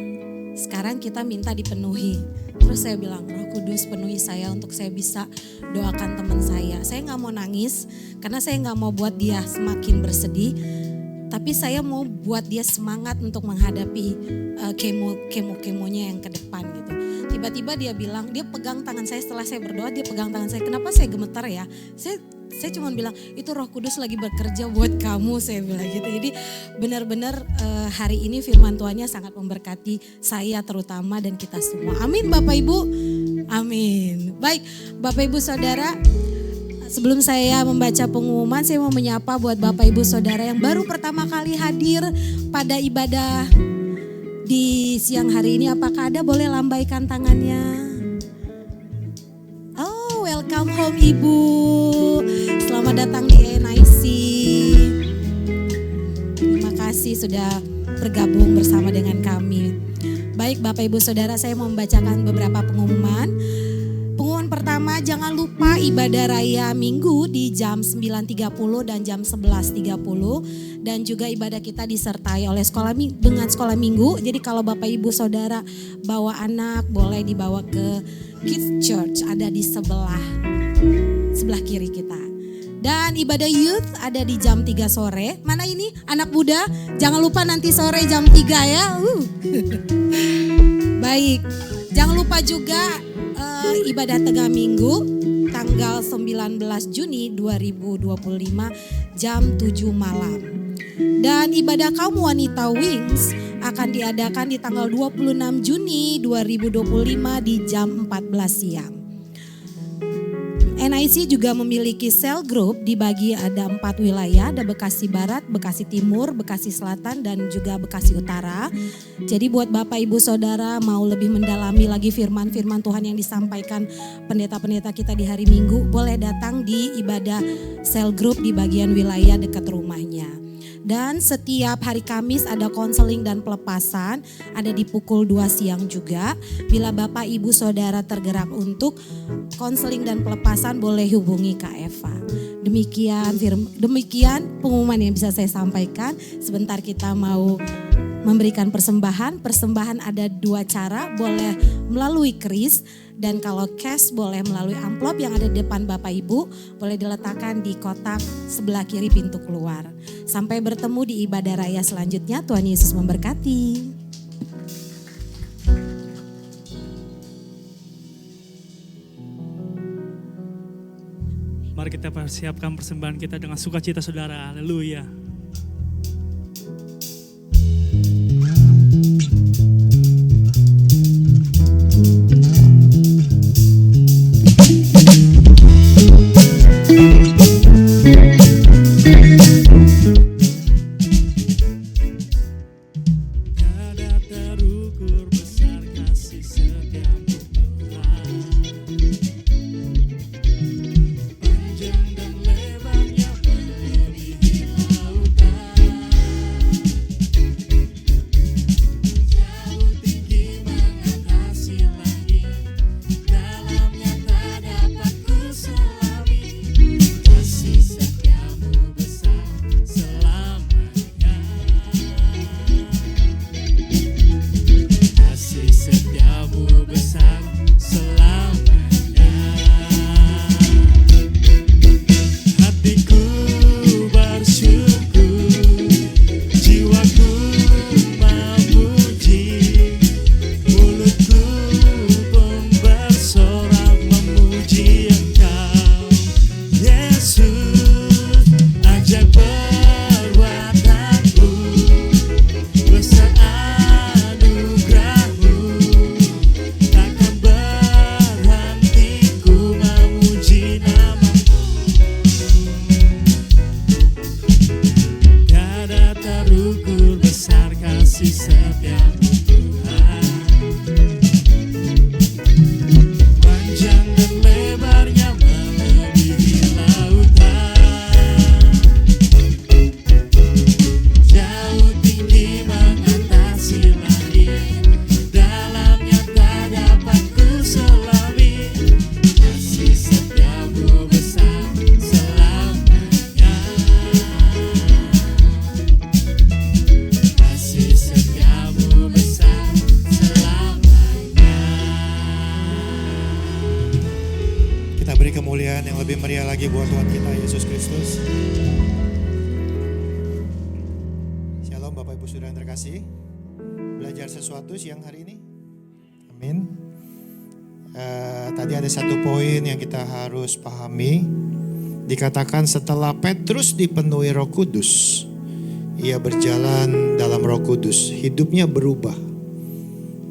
sekarang kita minta dipenuhi. Terus saya bilang, Roh Kudus penuhi saya untuk saya bisa doakan teman saya. Saya gak mau nangis, karena saya gak mau buat dia semakin bersedih. Tapi saya mau buat dia semangat untuk menghadapi kemo-kemonya yang ke depan gitu. Tiba-tiba dia bilang, dia pegang tangan saya setelah saya berdoa, dia pegang tangan saya. Kenapa saya gemetar ya? Saya cuma bilang, itu Roh Kudus lagi bekerja buat kamu, saya bilang gitu. Jadi benar-benar hari ini firman Tuhannya sangat memberkati saya terutama dan kita semua. Amin Bapak Ibu, amin. Baik Bapak Ibu Saudara, sebelum saya membaca pengumuman, saya mau menyapa buat Bapak Ibu Saudara yang baru pertama kali hadir pada ibadah di siang hari ini. Apakah ada boleh lambaikan tangannya? Oh, welcome home Ibu. Selamat datang di NIC. Terima kasih sudah bergabung bersama dengan kami. Baik Bapak Ibu Saudara, saya mau membacakan beberapa pengumuman. Pengumuman pertama, jangan lupa ibadah raya Minggu di jam 9.30 dan jam 11.30. Dan juga ibadah kita disertai oleh dengan sekolah minggu. Jadi kalau Bapak Ibu Saudara bawa anak, boleh dibawa ke Kids Church, ada di sebelah kiri kita. Dan ibadah youth ada di jam 3 sore. Mana ini anak muda? Jangan lupa nanti sore jam 3 ya. Baik, jangan lupa juga ibadah tengah minggu tanggal 19 Juni 2025 jam 7 malam. Dan ibadah kaum wanita Wings akan diadakan di tanggal 26 Juni 2025 di jam 14 siang. NIC juga memiliki cell group dibagi ada 4 wilayah, ada Bekasi Barat, Bekasi Timur, Bekasi Selatan dan juga Bekasi Utara. Jadi buat Bapak Ibu Saudara mau lebih mendalami lagi firman-firman Tuhan yang disampaikan pendeta-pendeta kita di hari Minggu, boleh datang di ibadah cell group di bagian wilayah dekat rumahnya. Dan setiap hari Kamis ada konseling dan pelepasan, ada di pukul 2 siang juga. Bila Bapak Ibu Saudara tergerak untuk konseling dan pelepasan, boleh hubungi Kak Eva. Demikian pengumuman yang bisa saya sampaikan. Sebentar kita mau memberikan persembahan. Persembahan ada 2 cara, boleh melalui kris dan kalau cash boleh melalui amplop yang ada di depan Bapak Ibu, boleh diletakkan di kotak sebelah kiri pintu keluar. Sampai bertemu di ibadah raya selanjutnya, Tuhan Yesus memberkati. Mari kita persiapkan persembahan kita dengan sukacita saudara. Haleluya. beri kemuliaan yang lebih meriah lagi buat Tuhan kita Yesus Kristus. Shalom Bapak Ibu Saudara yang terkasih. Belajar sesuatu siang hari ini? Amin. Tadi ada satu poin yang kita harus pahami. Dikatakan setelah Petrus dipenuhi Roh Kudus, ia berjalan dalam Roh Kudus. Hidupnya berubah.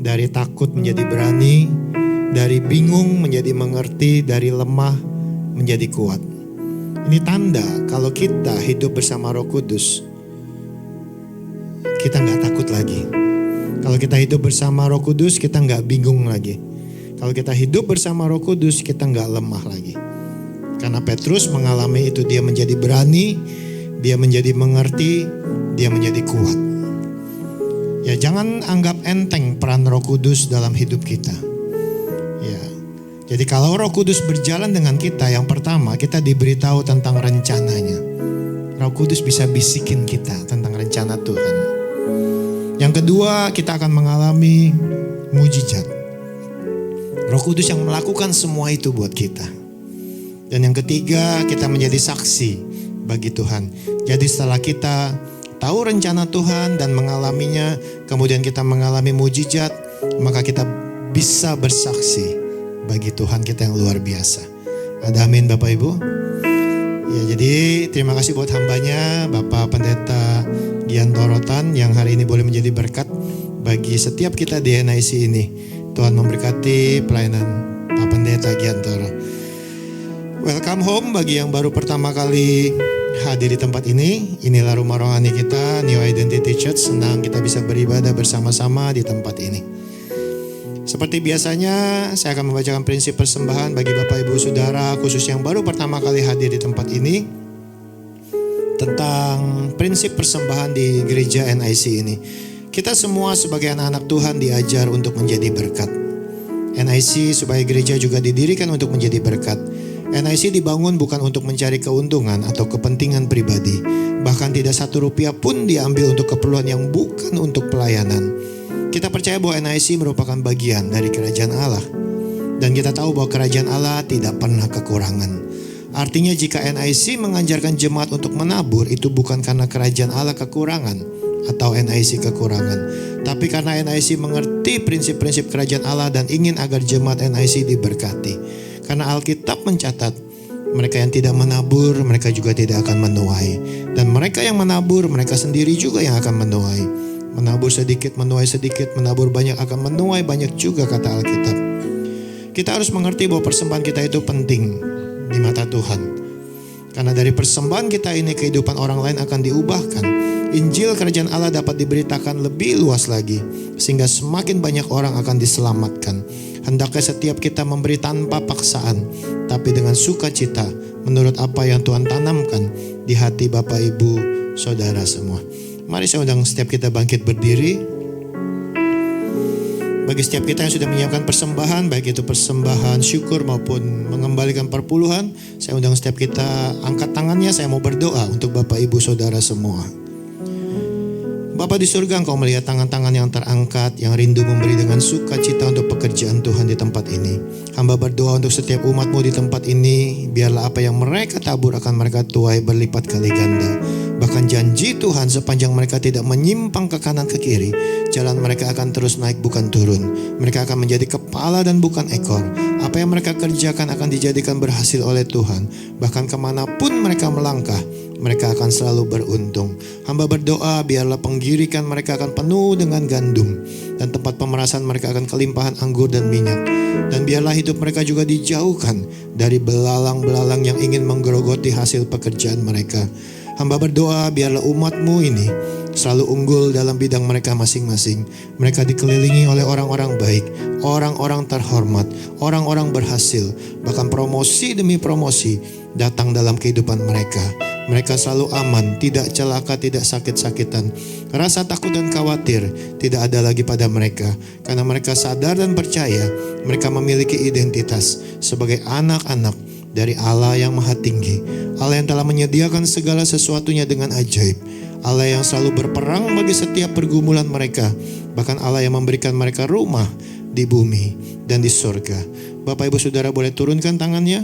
Dari takut menjadi berani, dari bingung menjadi mengerti, dari lemah menjadi kuat. Ini tanda kalau kita hidup bersama Roh Kudus, kita gak takut lagi. Kalau kita hidup bersama Roh Kudus, kita gak bingung lagi. Kalau kita hidup bersama Roh Kudus, kita gak lemah lagi. Karena Petrus mengalami itu, dia menjadi berani, dia menjadi mengerti, dia menjadi kuat. Ya, jangan anggap enteng peran Roh Kudus dalam hidup kita. Ya. Jadi kalau Roh Kudus berjalan dengan kita, yang pertama kita diberitahu tentang rencananya. Roh Kudus bisa bisikin kita tentang rencana Tuhan. Yang kedua, kita akan mengalami mujizat. Roh Kudus yang melakukan semua itu buat kita. Dan yang ketiga, kita menjadi saksi bagi Tuhan. Jadi setelah kita tahu rencana Tuhan dan mengalaminya, kemudian kita mengalami mujizat, maka kita bisa bersaksi bagi Tuhan kita yang luar biasa. Ada amin Bapak Ibu? Ya, jadi terima kasih buat hambanya Bapak Pendeta Gian Torotan yang hari ini boleh menjadi berkat bagi setiap kita di NIC ini. Tuhan memberkati pelayanan Pak Pendeta Gian Toro. Welcome home bagi yang baru pertama kali hadir di tempat ini. Inilah rumah rohani kita, New Identity Church. Senang kita bisa beribadah bersama-sama di tempat ini. Seperti biasanya, saya akan membacakan prinsip persembahan bagi Bapak Ibu Saudara, khusus yang baru pertama kali hadir di tempat ini, tentang prinsip persembahan di gereja NIC ini. Kita semua sebagai anak-anak Tuhan diajar untuk menjadi berkat. NIC sebagai gereja juga didirikan untuk menjadi berkat. NIC dibangun bukan untuk mencari keuntungan atau kepentingan pribadi. Bahkan tidak satu rupiah pun diambil untuk keperluan yang bukan untuk pelayanan. Kita percaya bahwa NIC merupakan bagian dari kerajaan Allah. Dan kita tahu bahwa kerajaan Allah tidak pernah kekurangan. Artinya jika NIC mengajarkan jemaat untuk menabur, itu bukan karena kerajaan Allah kekurangan atau NIC kekurangan. Tapi karena NIC mengerti prinsip-prinsip kerajaan Allah dan ingin agar jemaat NIC diberkati. Karena Alkitab mencatat, mereka yang tidak menabur, mereka juga tidak akan menuai. Dan mereka yang menabur, mereka sendiri juga yang akan menuai. Menabur sedikit, menuai sedikit, menabur banyak akan menuai banyak juga, kata Alkitab. Kita harus mengerti bahwa persembahan kita itu penting di mata Tuhan. Karena dari persembahan kita ini, kehidupan orang lain akan diubahkan. Injil kerajaan Allah dapat diberitakan lebih luas lagi, sehingga semakin banyak orang akan diselamatkan. Hendaknya setiap kita memberi tanpa paksaan, tapi dengan sukacita menurut apa yang Tuhan tanamkan di hati Bapak Ibu Saudara semua. Mari saya undang setiap kita bangkit berdiri. Bagi setiap kita yang sudah menyiapkan persembahan, baik itu persembahan syukur maupun mengembalikan perpuluhan, saya undang setiap kita angkat tangannya. Saya mau berdoa untuk Bapak Ibu Saudara semua. Bapa di surga, Engkau melihat tangan-tangan yang terangkat, yang rindu memberi dengan sukacita untuk pekerjaan Tuhan di tempat ini. Hamba berdoa untuk setiap umat-Mu di tempat ini, biarlah apa yang mereka tabur akan mereka tuai berlipat kali ganda. Bahkan janji Tuhan, sepanjang mereka tidak menyimpang ke kanan ke kiri, jalan mereka akan terus naik bukan turun. Mereka akan menjadi kepala dan bukan ekor. Apa yang mereka kerjakan akan dijadikan berhasil oleh Tuhan. Bahkan kemanapun mereka melangkah, mereka akan selalu beruntung. Hamba berdoa biarlah penggirikan mereka akan penuh dengan gandum, dan tempat pemerasan mereka akan kelimpahan anggur dan minyak. Dan biarlah hidup mereka juga dijauhkan dari belalang-belalang yang ingin menggerogoti hasil pekerjaan mereka. Hamba berdoa biarlah umat-Mu ini selalu unggul dalam bidang mereka masing-masing. Mereka dikelilingi oleh orang-orang baik, orang-orang terhormat, orang-orang berhasil. Bahkan promosi demi promosi datang dalam kehidupan mereka. Mereka selalu aman, tidak celaka, tidak sakit-sakitan. Rasa takut dan khawatir tidak ada lagi pada mereka. Karena mereka sadar dan percaya mereka memiliki identitas sebagai anak-anak dari Allah yang Maha Tinggi. Allah yang telah menyediakan segala sesuatunya dengan ajaib. Allah yang selalu berperang bagi setiap pergumulan mereka. Bahkan Allah yang memberikan mereka rumah di bumi dan di surga. Bapak Ibu Saudara boleh turunkan tangannya.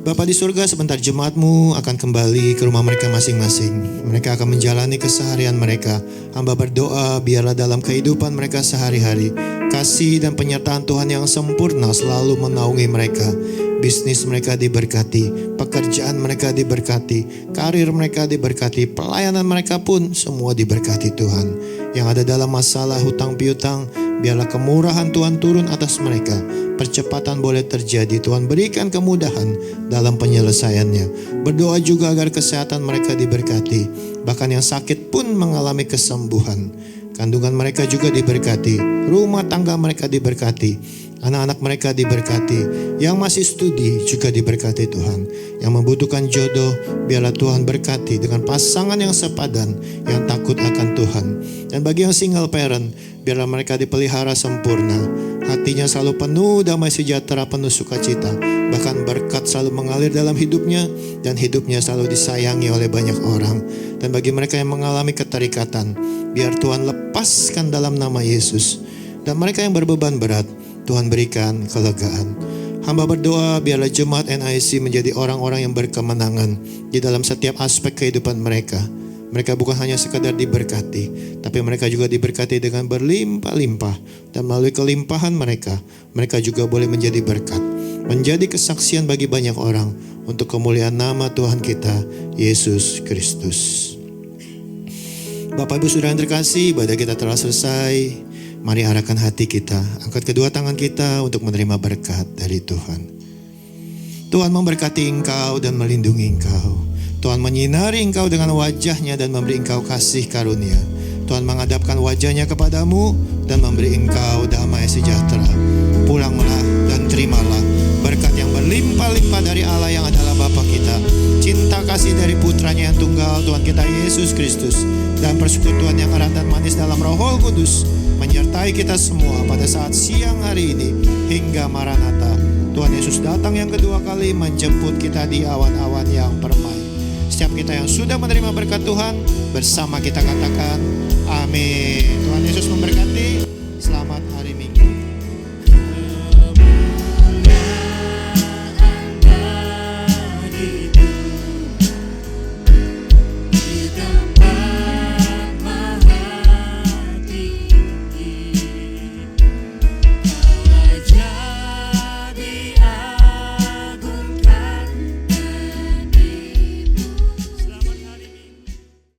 Bapa di surga, sebentar jemaat-Mu akan kembali ke rumah mereka masing-masing. Mereka akan menjalani keseharian mereka. Hamba berdoa biarlah dalam kehidupan mereka sehari-hari, kasih dan penyertaan Tuhan yang sempurna selalu menaungi mereka. Bisnis mereka diberkati, pekerjaan mereka diberkati, karir mereka diberkati, pelayanan mereka pun semua diberkati Tuhan. Yang ada dalam masalah hutang piutang, biarlah kemurahan Tuhan turun atas mereka. Percepatan boleh terjadi, Tuhan berikan kemudahan dalam penyelesaiannya. Berdoa juga agar kesehatan mereka diberkati, bahkan yang sakit pun mengalami kesembuhan. Kandungan mereka juga diberkati, rumah tangga mereka diberkati, anak-anak mereka diberkati, yang masih studi juga diberkati Tuhan. Yang membutuhkan jodoh, biarlah Tuhan berkati dengan pasangan yang sepadan, yang takut akan Tuhan. Dan bagi yang single parent, biarlah mereka dipelihara sempurna. Hatinya selalu penuh damai sejahtera, penuh sukacita. Bahkan berkat selalu mengalir dalam hidupnya, dan hidupnya selalu disayangi oleh banyak orang. Dan bagi mereka yang mengalami keterikatan, biar Tuhan lepaskan dalam nama Yesus. Dan mereka yang berbeban berat, Tuhan berikan kelegaan. Hamba berdoa biarlah jemaat NIC menjadi orang-orang yang berkemenangan di dalam setiap aspek kehidupan mereka. Mereka bukan hanya sekadar diberkati, tapi mereka juga diberkati dengan berlimpah-limpah. Dan melalui kelimpahan mereka, mereka juga boleh menjadi berkat, menjadi kesaksian bagi banyak orang untuk kemuliaan nama Tuhan kita, Yesus Kristus. Bapak Ibu Saudara yang terkasih, ibadah kita telah selesai. Mari arahkan hati kita, angkat kedua tangan kita untuk menerima berkat dari Tuhan. Tuhan memberkati engkau dan melindungi engkau. Tuhan menyinari engkau dengan wajahnya dan memberi engkau kasih karunia. Tuhan menghadapkan wajahnya kepadamu dan memberi engkau damai sejahtera. Pulanglah dan terimalah berkat yang berlimpah-limpah dari Allah yang adalah Bapa kita. Cinta kasih dari putranya yang tunggal, Tuhan kita Yesus Kristus. Dan persekutuan yang erat dan manis dalam Roh Kudus menyertai kita semua pada saat siang hari ini hingga Maranatha. Tuhan Yesus datang yang kedua kali menjemput kita di awan-awan yang permai. Setiap kita yang sudah menerima berkat Tuhan, bersama kita katakan amin. Tuhan Yesus memberkati.